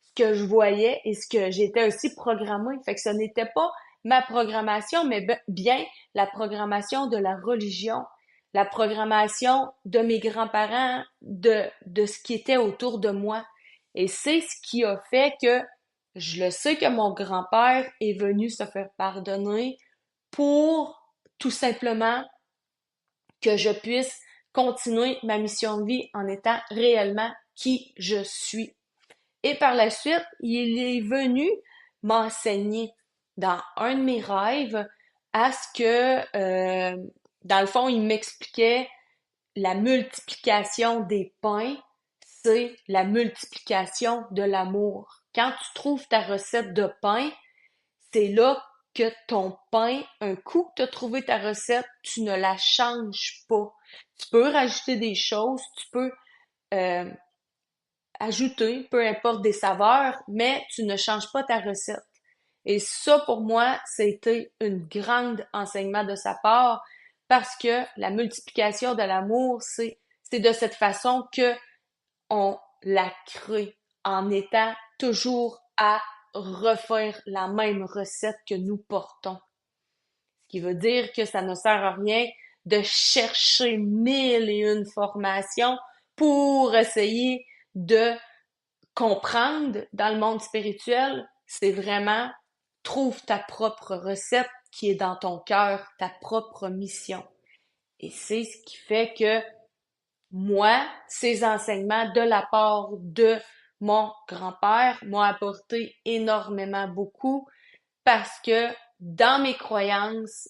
ce que je voyais et ce que j'étais aussi programmée. Fait que ce n'était pas ma programmation, mais bien la programmation de la religion, la programmation de mes grands-parents, de ce qui était autour de moi. Et c'est ce qui a fait que je le sais que mon grand-père est venu se faire pardonner pour tout simplement que je puisse continuer ma mission de vie en étant réellement qui je suis. Et par la suite, il est venu m'enseigner dans un de mes rêves à ce que, dans le fond, il m'expliquait la multiplication des pains, c'est la multiplication de l'amour. Quand tu trouves ta recette de pain, c'est là que ton pain, un coup que tu as trouvé ta recette, tu ne la changes pas. Tu peux rajouter des choses, tu peux euh, ajouter, peu importe des saveurs, mais tu ne changes pas ta recette. Et ça, pour moi, c'était une grande enseignement de sa part parce que la multiplication de l'amour, c'est de cette façon que on la crée en étant toujours à refaire la même recette que nous portons. Ce qui veut dire que ça ne sert à rien de chercher mille et une formations pour essayer de comprendre dans le monde spirituel. C'est vraiment trouve ta propre recette qui est dans ton cœur, ta propre mission. Et c'est ce qui fait que moi, ces enseignements de la part de mon grand-père m'ont apporté énormément beaucoup parce que dans mes croyances,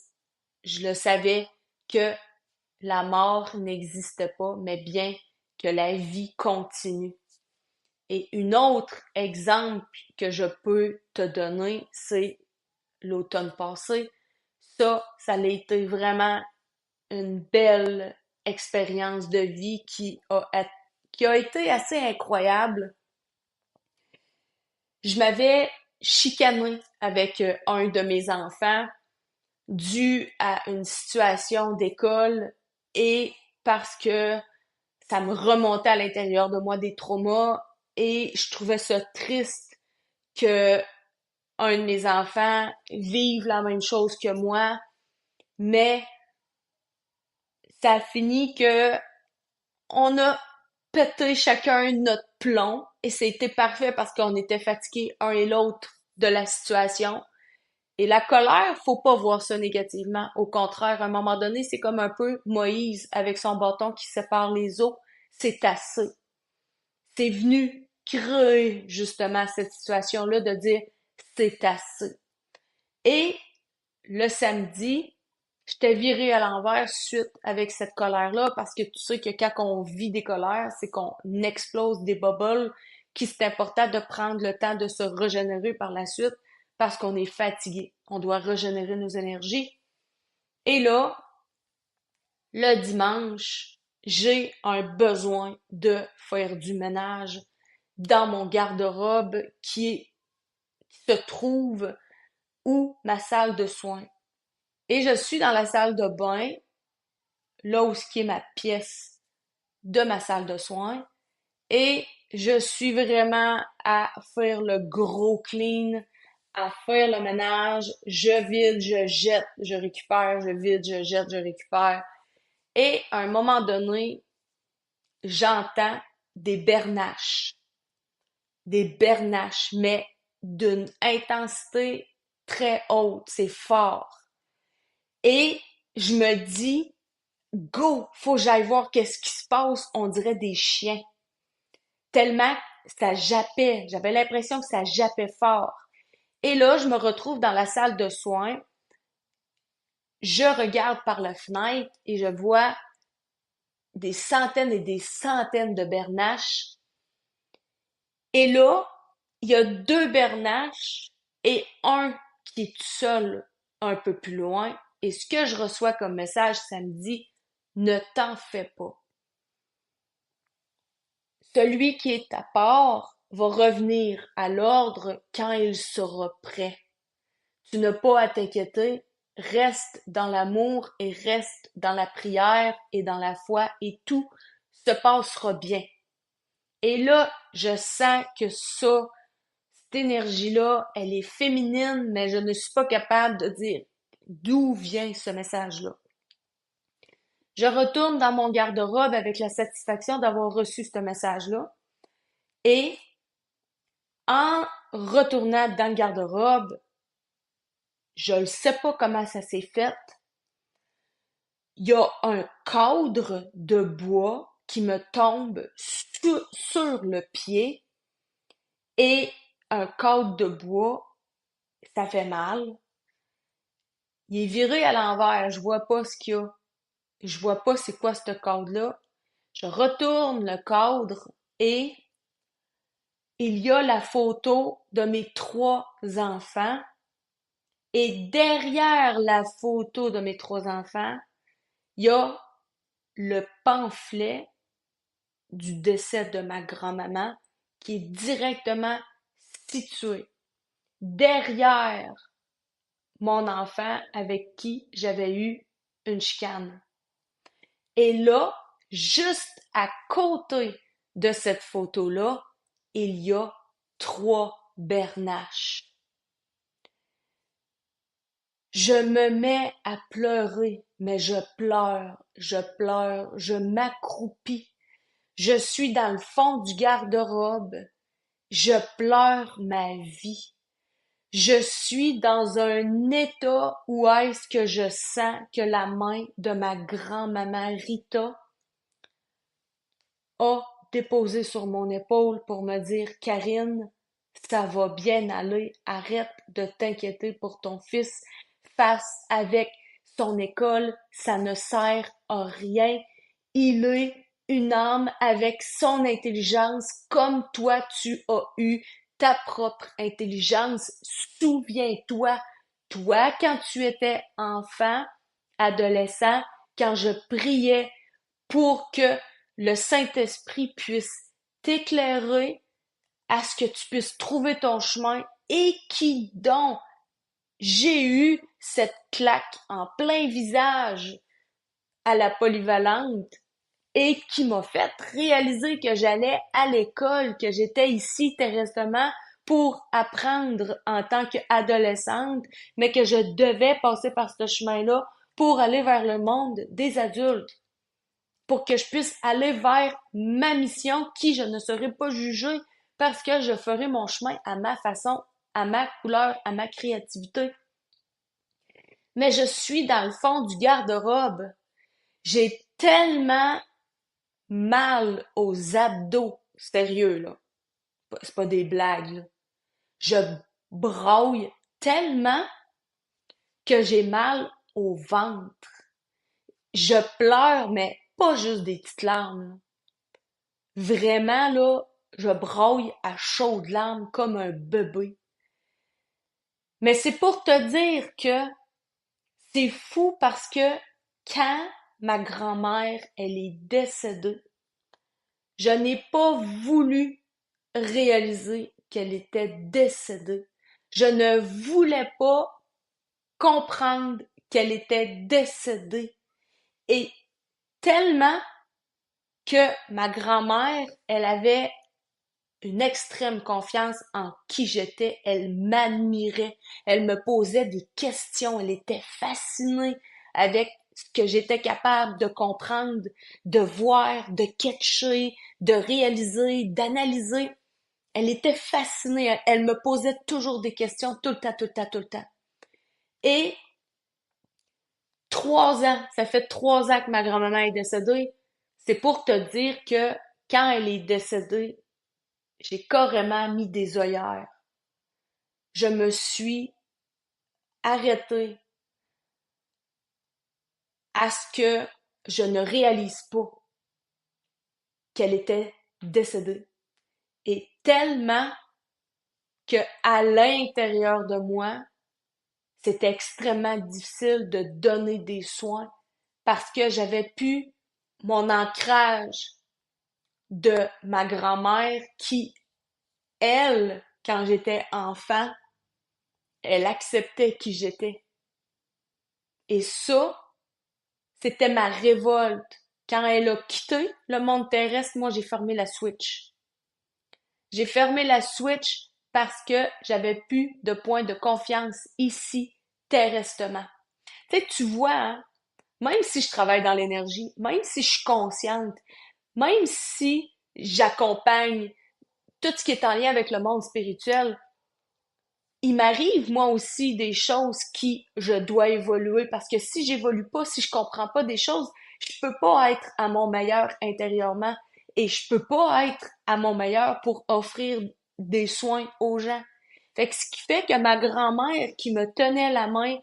je le savais que la mort n'existe pas, mais bien que la vie continue. Et un autre exemple que je peux te donner, c'est l'automne passé. Ça a été vraiment une belle expérience de vie qui a été assez incroyable. Je m'avais chicanée avec un de mes enfants dû à une situation d'école et parce que ça me remontait à l'intérieur de moi des traumas et je trouvais ça triste que un de mes enfants vive la même chose que moi, mais ça a fini que on a pété chacun notre plomb et c'était parfait parce qu'on était fatigués un et l'autre de la situation. Et la colère, faut pas voir ça négativement. Au contraire, à un moment donné, c'est comme un peu Moïse avec son bâton qui sépare les eaux. C'est assez. C'est venu créer justement cette situation-là de dire c'est assez. Et le samedi, j'étais virée à l'envers suite avec cette colère-là parce que tu sais que quand on vit des colères, c'est qu'on explose des bubbles qui c'est important de prendre le temps de se régénérer par la suite parce qu'on est fatigué. On doit régénérer nos énergies. Et là, le dimanche, j'ai un besoin de faire du ménage dans mon garde-robe qui se trouve où ma salle de soins. Et je suis dans la salle de bain, là où ce qui est ma pièce de ma salle de soins, et je suis vraiment à faire le gros clean, à faire le ménage, je vide, je jette, je récupère, je vide, je jette, je récupère. Et à un moment donné, j'entends des bernaches, mais d'une intensité très haute, c'est fort. Et je me dis, go, faut que j'aille voir qu'est-ce qui se passe, on dirait des chiens. Tellement ça jappait, j'avais l'impression que ça jappait fort. Et là, je me retrouve dans la salle de soins, je regarde par la fenêtre et je vois des centaines et des centaines de bernaches. Et là, il y a deux bernaches et un qui est tout seul un peu plus loin. Et ce que je reçois comme message, ça me dit, ne t'en fais pas. Celui qui est à part va revenir à l'ordre quand il sera prêt. Tu n'as pas à t'inquiéter, reste dans l'amour et reste dans la prière et dans la foi et tout se passera bien. Et là, je sens que ça, cette énergie-là, elle est féminine, mais je ne suis pas capable de dire d'où vient ce message-là. Je retourne dans mon garde-robe avec la satisfaction d'avoir reçu ce message-là. Et en retournant dans le garde-robe, je ne sais pas comment ça s'est fait. Il y a un cadre de bois qui me tombe sur le pied et un cadre de bois, ça fait mal. Il est viré à l'envers, je vois pas ce qu'il y a. Je vois pas c'est quoi ce cadre-là. Je retourne le cadre et il y a la photo de mes 3 enfants. Et derrière la photo de mes 3 enfants, il y a le pamphlet du décès de ma grand-maman qui est directement situé derrière mon enfant avec qui j'avais eu une chicane. Et là, juste à côté de cette photo-là, il y a 3 bernaches. Je me mets à pleurer, mais je pleure, je m'accroupis. Je suis dans le fond du garde-robe. Je pleure ma vie. Je suis dans un état où est-ce que je sens que la main de ma grand-maman Rita a déposé sur mon épaule pour me dire, Karine, ça va bien aller, arrête de t'inquiéter pour ton fils, face avec son école, ça ne sert à rien. Il est une âme avec son intelligence, comme toi tu as eu ta propre intelligence. Souviens-toi, toi, quand tu étais enfant, adolescent, quand je priais pour que le Saint-Esprit puisse t'éclairer à ce que tu puisses trouver ton chemin et qui donc j'ai eu cette claque en plein visage à la polyvalente et qui m'a fait réaliser que j'allais à l'école, que j'étais ici terrestrement pour apprendre en tant qu'adolescente, mais que je devais passer par ce chemin-là pour aller vers le monde des adultes, pour que je puisse aller vers ma mission qui je ne serai pas jugée parce que je ferai mon chemin à ma façon, à ma couleur, à ma créativité. Mais je suis dans le fond du garde-robe. J'ai tellement mal aux abdos. Sérieux, là. C'est pas des blagues, là. Je braille tellement que j'ai mal au ventre. Je pleure, mais pas juste des petites larmes, là. Vraiment, là, je braille à chaudes larmes comme un bébé. Mais c'est pour te dire que c'est fou parce que quand ma grand-mère, elle est décédée, je n'ai pas voulu réaliser qu'elle était décédée. Je ne voulais pas comprendre qu'elle était décédée. Et tellement que ma grand-mère, elle avait une extrême confiance en qui j'étais, elle m'admirait, elle me posait des questions, elle était fascinée avec ce que j'étais capable de comprendre, de voir, de catcher, de réaliser, d'analyser. Elle était fascinée, elle me posait toujours des questions tout le temps, tout le temps, tout le temps. Et 3 ans, ça fait 3 ans que ma grand-maman est décédée. C'est pour te dire que quand elle est décédée, j'ai carrément mis des œillères. Je me suis arrêtée à ce que je ne réalise pas qu'elle était décédée. Et tellement que à l'intérieur de moi, c'était extrêmement difficile de donner des soins parce que j'avais pu mon ancrage de ma grand-mère qui, elle, quand j'étais enfant, elle acceptait qui j'étais. Et ça, c'était ma révolte. Quand elle a quitté le monde terrestre, moi, j'ai fermé la switch. J'ai fermé la switch parce que j'avais plus de point de confiance ici, terresтрement. Tu sais, tu vois, hein, même si je travaille dans l'énergie, même si je suis consciente, même si j'accompagne tout ce qui est en lien avec le monde spirituel, il m'arrive moi aussi des choses qui je dois évoluer parce que si j'évolue pas, si je comprends pas des choses, je peux pas être à mon meilleur intérieurement et je peux pas être à mon meilleur pour offrir des soins aux gens. Fait que ce qui fait que ma grand-mère qui me tenait la main,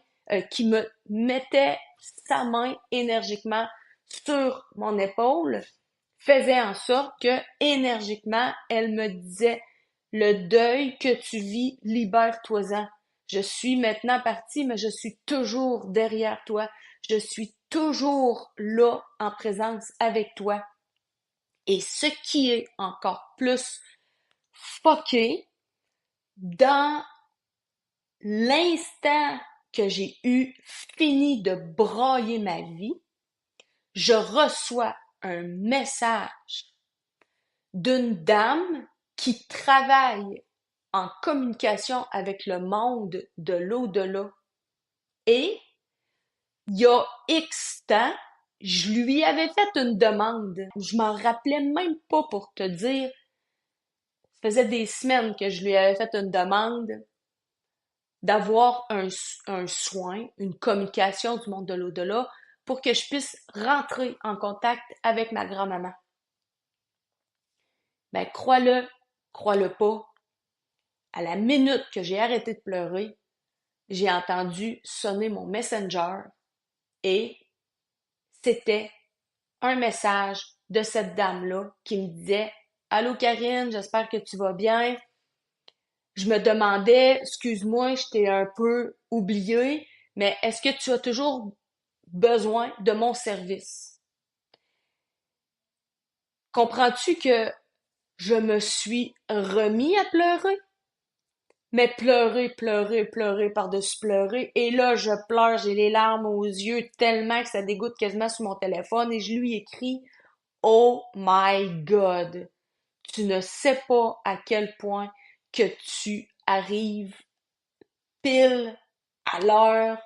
qui me mettait sa main énergiquement sur mon épaule, faisait en sorte que énergiquement, elle me disait le deuil que tu vis, libère-toi-en. Je suis maintenant partie, mais je suis toujours derrière toi. Je suis toujours là en présence avec toi. Et ce qui est encore plus fucké, dans l'instant que j'ai eu fini de brailler ma vie, je reçois un message d'une dame qui travaille en communication avec le monde de l'au-delà. Et il y a X temps, je lui avais fait une demande. Je m'en rappelais même pas pour te dire. Ça faisait des semaines que je lui avais fait une demande d'avoir un soin, une communication du monde de l'au-delà pour que je puisse rentrer en contact avec ma grand-maman. Ben, crois-le pas, à la minute que j'ai arrêté de pleurer, j'ai entendu sonner mon Messenger et c'était un message de cette dame-là qui me disait Allô Karine, j'espère que tu vas bien. Je me demandais, excuse-moi, je t'ai un peu oublié, mais est-ce que tu as toujours besoin de mon service? Comprends-tu que je me suis remis à pleurer? Mais pleurer, pleurer, pleurer par-dessus pleurer. Et là, je pleure, j'ai les larmes aux yeux tellement que ça dégoûte quasiment sur mon téléphone et je lui écris Oh my God, tu ne sais pas à quel point que tu arrives pile à l'heure,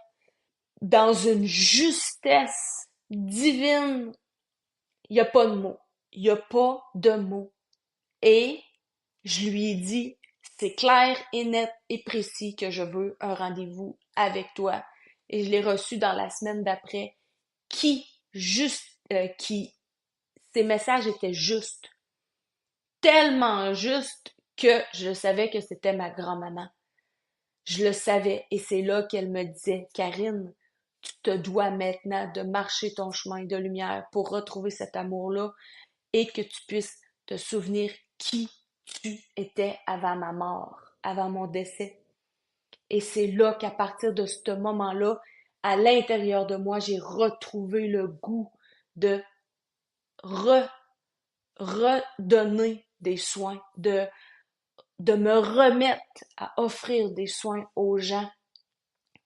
dans une justesse divine. Il n'y a pas de mots. Il n'y a pas de mots. Et je lui ai dit, c'est clair et net et précis que je veux un rendez-vous avec toi. Et je l'ai reçu dans la semaine d'après, qui, ces messages étaient justes, tellement justes que je savais que c'était ma grand-maman. Je le savais et c'est là qu'elle me disait, Karine, tu te dois maintenant de marcher ton chemin de lumière pour retrouver cet amour-là et que tu puisses te souvenir qui tu étais avant ma mort, avant mon décès. Et c'est là qu'à partir de ce moment-là, à l'intérieur de moi, j'ai retrouvé le goût de re- redonner des soins, de me remettre à offrir des soins aux gens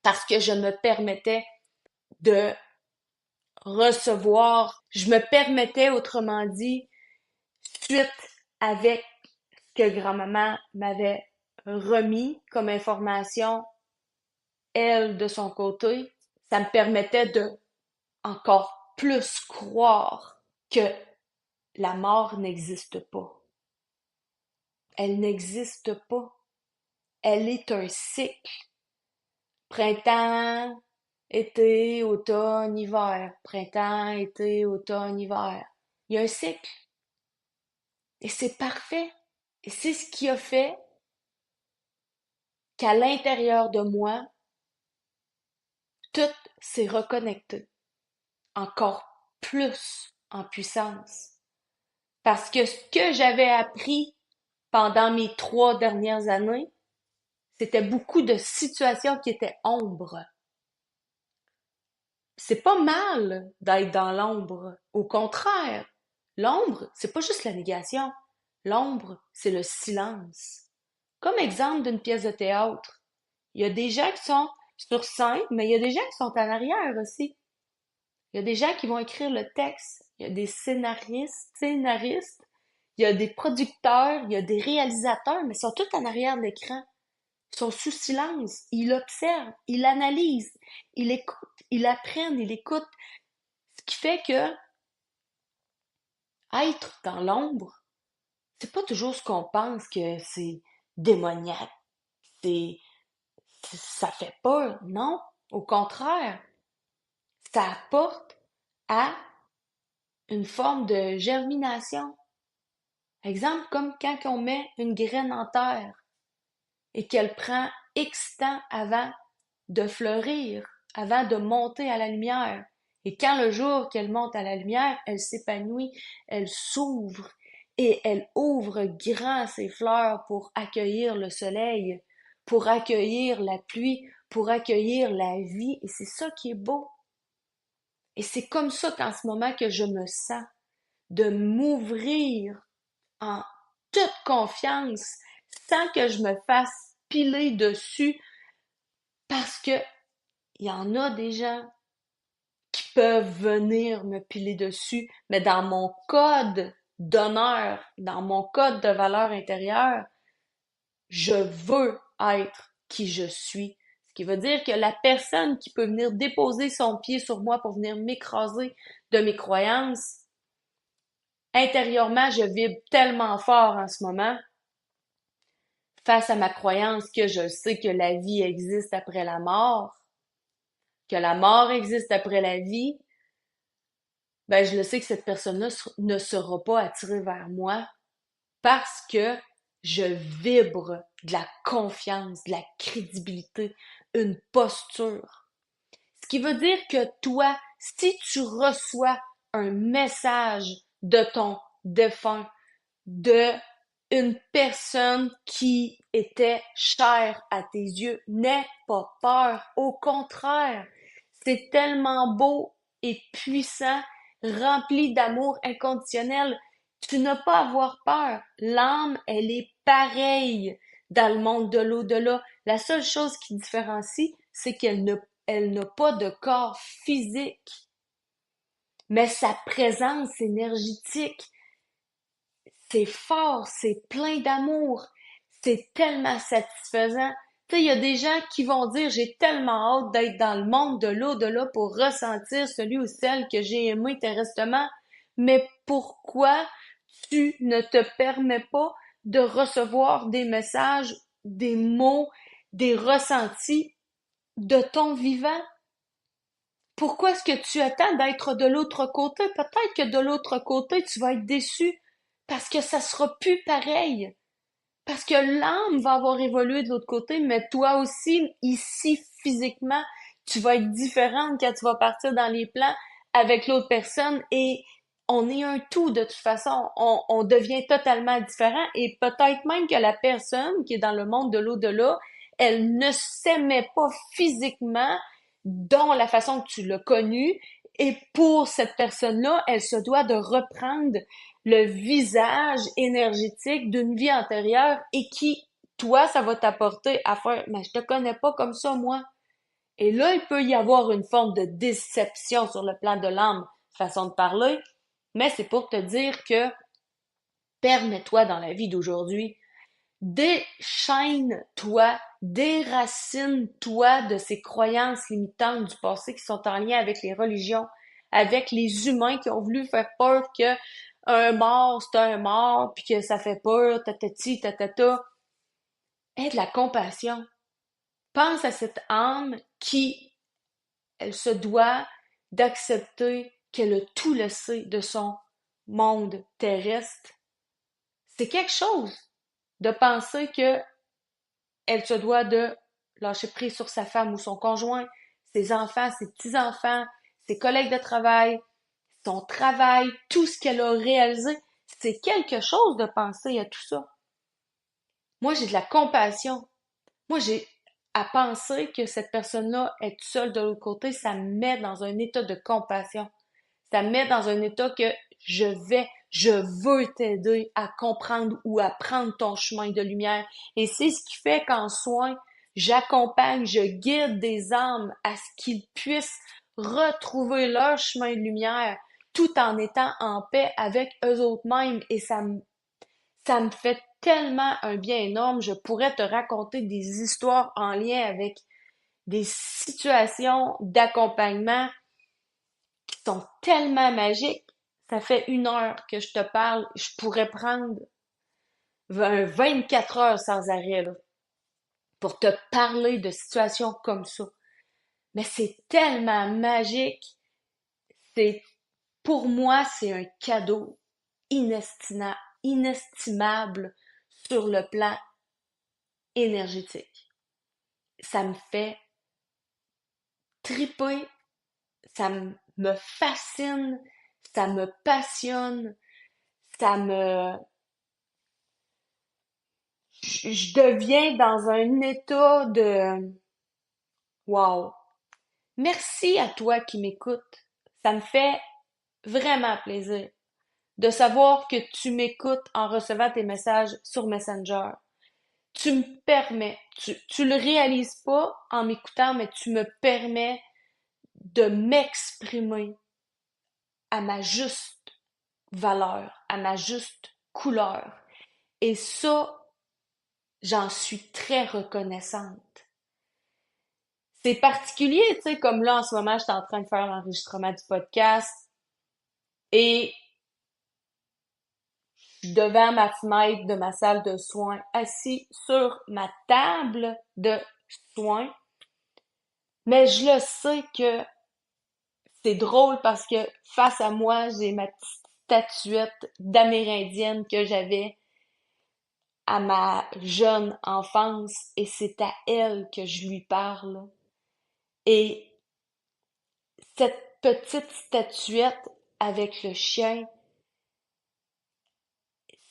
parce que je me permettais de recevoir, je me permettais, autrement dit, suite avec ce que grand-maman m'avait remis comme information, elle, de son côté, ça me permettait de encore plus croire que la mort n'existe pas. Elle n'existe pas. Elle est un cycle. Printemps, été, automne, hiver. Printemps, été, automne, hiver. Il y a un cycle. Et c'est parfait. Et c'est ce qui a fait qu'à l'intérieur de moi, tout s'est reconnecté encore plus en puissance. Parce que ce que j'avais appris pendant mes 3 dernières années, c'était beaucoup de situations qui étaient ombre. C'est pas mal d'être dans l'ombre. Au contraire, l'ombre, c'est pas juste la négation. L'ombre, c'est le silence. Comme exemple d'une pièce de théâtre. Il y a des gens qui sont sur scène, mais il y a des gens qui sont en arrière aussi. Il y a des gens qui vont écrire le texte, il y a des scénaristes, il y a des producteurs, il y a des réalisateurs, mais ils sont tous en arrière de l'écran. Ils sont sous silence, ils observent, ils analysent, ils écoutent, ils apprennent, ils écoutent. Ce qui fait que être dans l'ombre, c'est pas toujours ce qu'on pense que c'est démoniaque, c'est, ça fait peur. Non, au contraire, ça apporte à une forme de germination. Exemple, comme quand on met une graine en terre et qu'elle prend X temps avant de fleurir, avant de monter à la lumière. Et quand le jour qu'elle monte à la lumière, elle s'épanouit, elle s'ouvre et elle ouvre grand ses fleurs pour accueillir le soleil, pour accueillir la pluie, pour accueillir la vie. Et c'est ça qui est beau. Et c'est comme ça qu'en ce moment que je me sens, de m'ouvrir en toute confiance, sans que je me fasse piler dessus, parce que il y en a des gens qui peuvent venir me piler dessus, mais dans mon code d'honneur, dans mon code de valeur intérieure, je veux être qui je suis. Ce qui veut dire que la personne qui peut venir déposer son pied sur moi pour venir m'écraser de mes croyances, intérieurement, je vibre tellement fort en ce moment face à ma croyance que je sais que la vie existe après la mort, que la mort existe après la vie, ben je le sais que cette personne-là ne sera pas attirée vers moi parce que je vibre de la confiance, de la crédibilité, une posture. Ce qui veut dire que toi, si tu reçois un message de ton défunt, de une personne qui était chère à tes yeux, n'aie pas peur. Au contraire, c'est tellement beau et puissant, rempli d'amour inconditionnel. Tu n'as pas à avoir peur. L'âme, elle est pareille dans le monde de l'au-delà. La seule chose qui différencie, c'est elle n'a pas de corps physique, mais sa présence énergétique, c'est fort, c'est plein d'amour, c'est tellement satisfaisant. Tu sais, il y a des gens qui vont dire, j'ai tellement hâte d'être dans le monde de l'au-delà pour ressentir celui ou celle que j'ai aimé terresтрement. Mais pourquoi tu ne te permets pas de recevoir des messages, des mots, des ressentis de ton vivant? Pourquoi est-ce que tu attends d'être de l'autre côté? Peut-être que de l'autre côté, tu vas être déçu parce que ça sera plus pareil. Parce que l'âme va avoir évolué de l'autre côté, mais toi aussi, ici, physiquement, tu vas être différente quand tu vas partir dans les plans avec l'autre personne et on est un tout de toute façon. On devient totalement différent et peut-être même que la personne qui est dans le monde de l'au-delà, elle ne s'aimait pas physiquement dans la façon que tu l'as connue et pour cette personne-là, elle se doit de reprendre le visage énergétique d'une vie antérieure et qui, toi, ça va t'apporter à faire, mais je te connais pas comme ça, moi. Et là, il peut y avoir une forme de déception sur le plan de l'âme, façon de parler, mais c'est pour te dire que permets-toi dans la vie d'aujourd'hui, déchaîne-toi, déracine-toi de ces croyances limitantes du passé qui sont en lien avec les religions, avec les humains qui ont voulu faire peur que un mort, c'est un mort, puis que ça fait peur, tatati, tatata. Aie de la compassion. Pense à cette âme qui, elle se doit d'accepter qu'elle a tout laissé de son monde terrestre. C'est quelque chose de penser que elle se doit de lâcher prise sur sa femme ou son conjoint, ses enfants, ses petits-enfants, ses collègues de travail, son travail, tout ce qu'elle a réalisé. C'est quelque chose de penser à tout ça. Moi, j'ai de la compassion. Moi, j'ai à penser que cette personne-là est seule de l'autre côté, ça me met dans un état de compassion. Ça me met dans un état que je veux t'aider à comprendre ou à prendre ton chemin de lumière. Et c'est ce qui fait qu'en soin, j'accompagne, je guide des âmes à ce qu'ils puissent retrouver leur chemin de lumière tout en étant en paix avec eux autres mêmes. Et ça me fait tellement un bien énorme. Je pourrais te raconter des histoires en lien avec des situations d'accompagnement qui sont tellement magiques. Ça fait 1 heure que je te parle. Je pourrais prendre 24 heures sans arrêt, là, pour te parler de situations comme ça. Mais c'est tellement magique. C'est, pour moi, c'est un cadeau inestimable sur le plan énergétique. Ça me fait triper, me fascine, ça me passionne, ça me... je deviens dans un état de... Wow! Merci à toi qui m'écoutes. Ça me fait vraiment plaisir de savoir que tu m'écoutes en recevant tes messages sur Messenger. Tu me permets, tu le réalises pas en m'écoutant, mais tu me permets de m'exprimer à ma juste valeur, à ma juste couleur. Et ça, j'en suis très reconnaissante. C'est particulier, tu sais, comme là, en ce moment, j'étais en train de faire l'enregistrement du podcast et je suis devant ma fenêtre de ma salle de soins, assis sur ma table de soins. Mais je le sais que c'est drôle parce que face à moi, j'ai ma petite statuette d'amérindienne que j'avais à ma jeune enfance et c'est à elle que je lui parle. Et cette petite statuette avec le chien,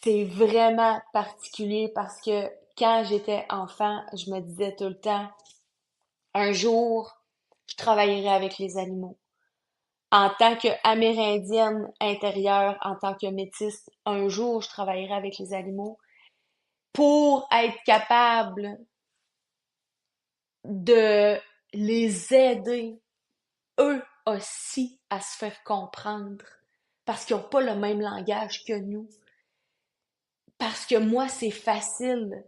c'est vraiment particulier parce que quand j'étais enfant, je me disais tout le temps, un jour, je travaillerai avec les animaux. En tant qu'Amérindienne intérieure, en tant que métisse, un jour, je travaillerai avec les animaux pour être capable de les aider, eux aussi, à se faire comprendre. Parce qu'ils n'ont pas le même langage que nous. Parce que moi, c'est facile.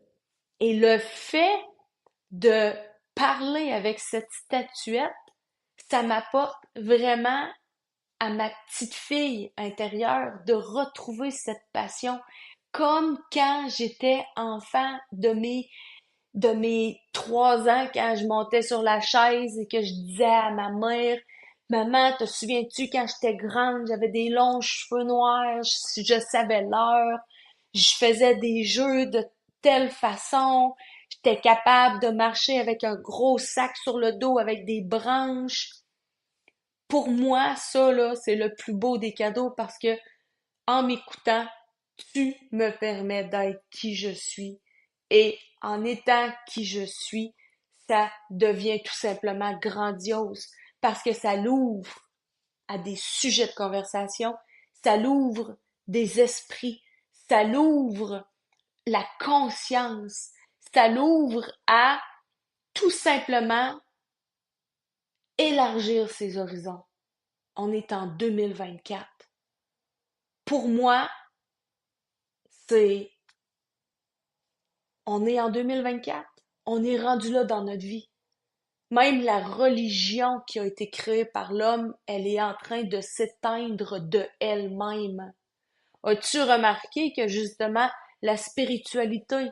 Et le fait de parler avec cette statuette, ça m'apporte vraiment à ma petite fille intérieure de retrouver cette passion comme quand j'étais enfant de mes 3 ans, quand je montais sur la chaise et que je disais à ma mère, maman, te souviens-tu quand j'étais grande, j'avais des longs cheveux noirs, je savais l'heure, je faisais des jeux de telle façon, j'étais capable de marcher avec un gros sac sur le dos avec des branches. Pour moi, ça, là, c'est le plus beau des cadeaux parce que, en m'écoutant, tu me permets d'être qui je suis. Et en étant qui je suis, ça devient tout simplement grandiose parce que ça l'ouvre à des sujets de conversation, ça l'ouvre des esprits, ça l'ouvre la conscience, ça l'ouvre à tout simplement élargir ses horizons. On est en 2024. Pour moi, c'est on est en 2024. On est rendu là dans notre vie. Même la religion qui a été créée par l'homme, elle est en train de s'éteindre de elle-même. As-tu remarqué que justement la spiritualité,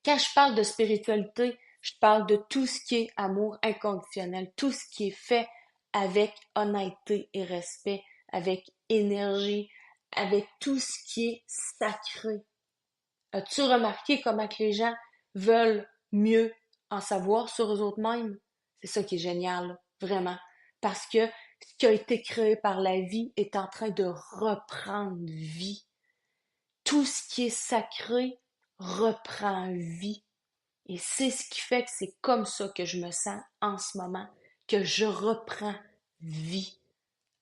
quand je parle de spiritualité, je parle de tout ce qui est amour inconditionnel, tout ce qui est fait avec honnêteté et respect, avec énergie, avec tout ce qui est sacré. As-tu remarqué comment que les gens veulent mieux en savoir sur eux autres mêmes? C'est ça qui est génial, vraiment. Parce que ce qui a été créé par la vie est en train de reprendre vie. Tout ce qui est sacré reprend vie. Et c'est ce qui fait que c'est comme ça que je me sens en ce moment, que je reprends vie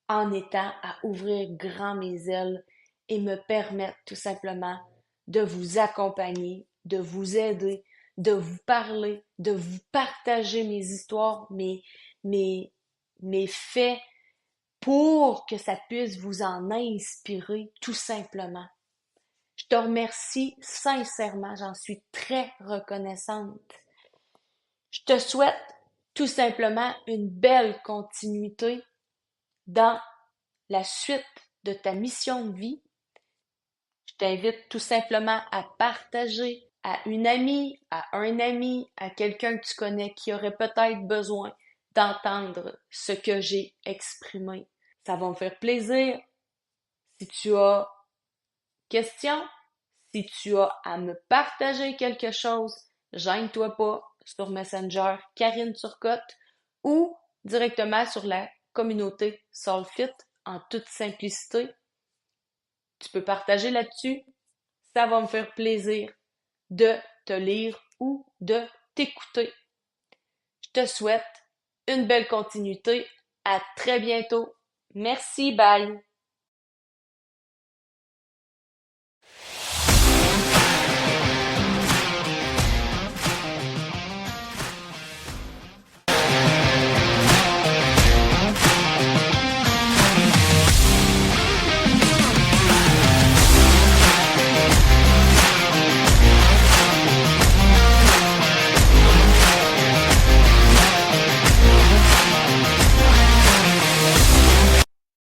en étant à ouvrir grand mes ailes et me permettre tout simplement de vous accompagner, de vous aider, de vous parler, de vous partager mes histoires, mes, mes faits pour que ça puisse vous en inspirer tout simplement. Je te remercie sincèrement, j'en suis très reconnaissante. Je te souhaite tout simplement une belle continuité dans la suite de ta mission de vie. Je t'invite tout simplement à partager à une amie, à un ami, à quelqu'un que tu connais qui aurait peut-être besoin d'entendre ce que j'ai exprimé. Ça va me faire plaisir. Si tu as question, si tu as à me partager quelque chose, gêne-toi pas sur Messenger Karine Turcotte ou directement sur la communauté Soulfit en toute simplicité. Tu peux partager là-dessus. Ça va me faire plaisir de te lire ou de t'écouter. Je te souhaite une belle continuité. À très bientôt. Merci, bye!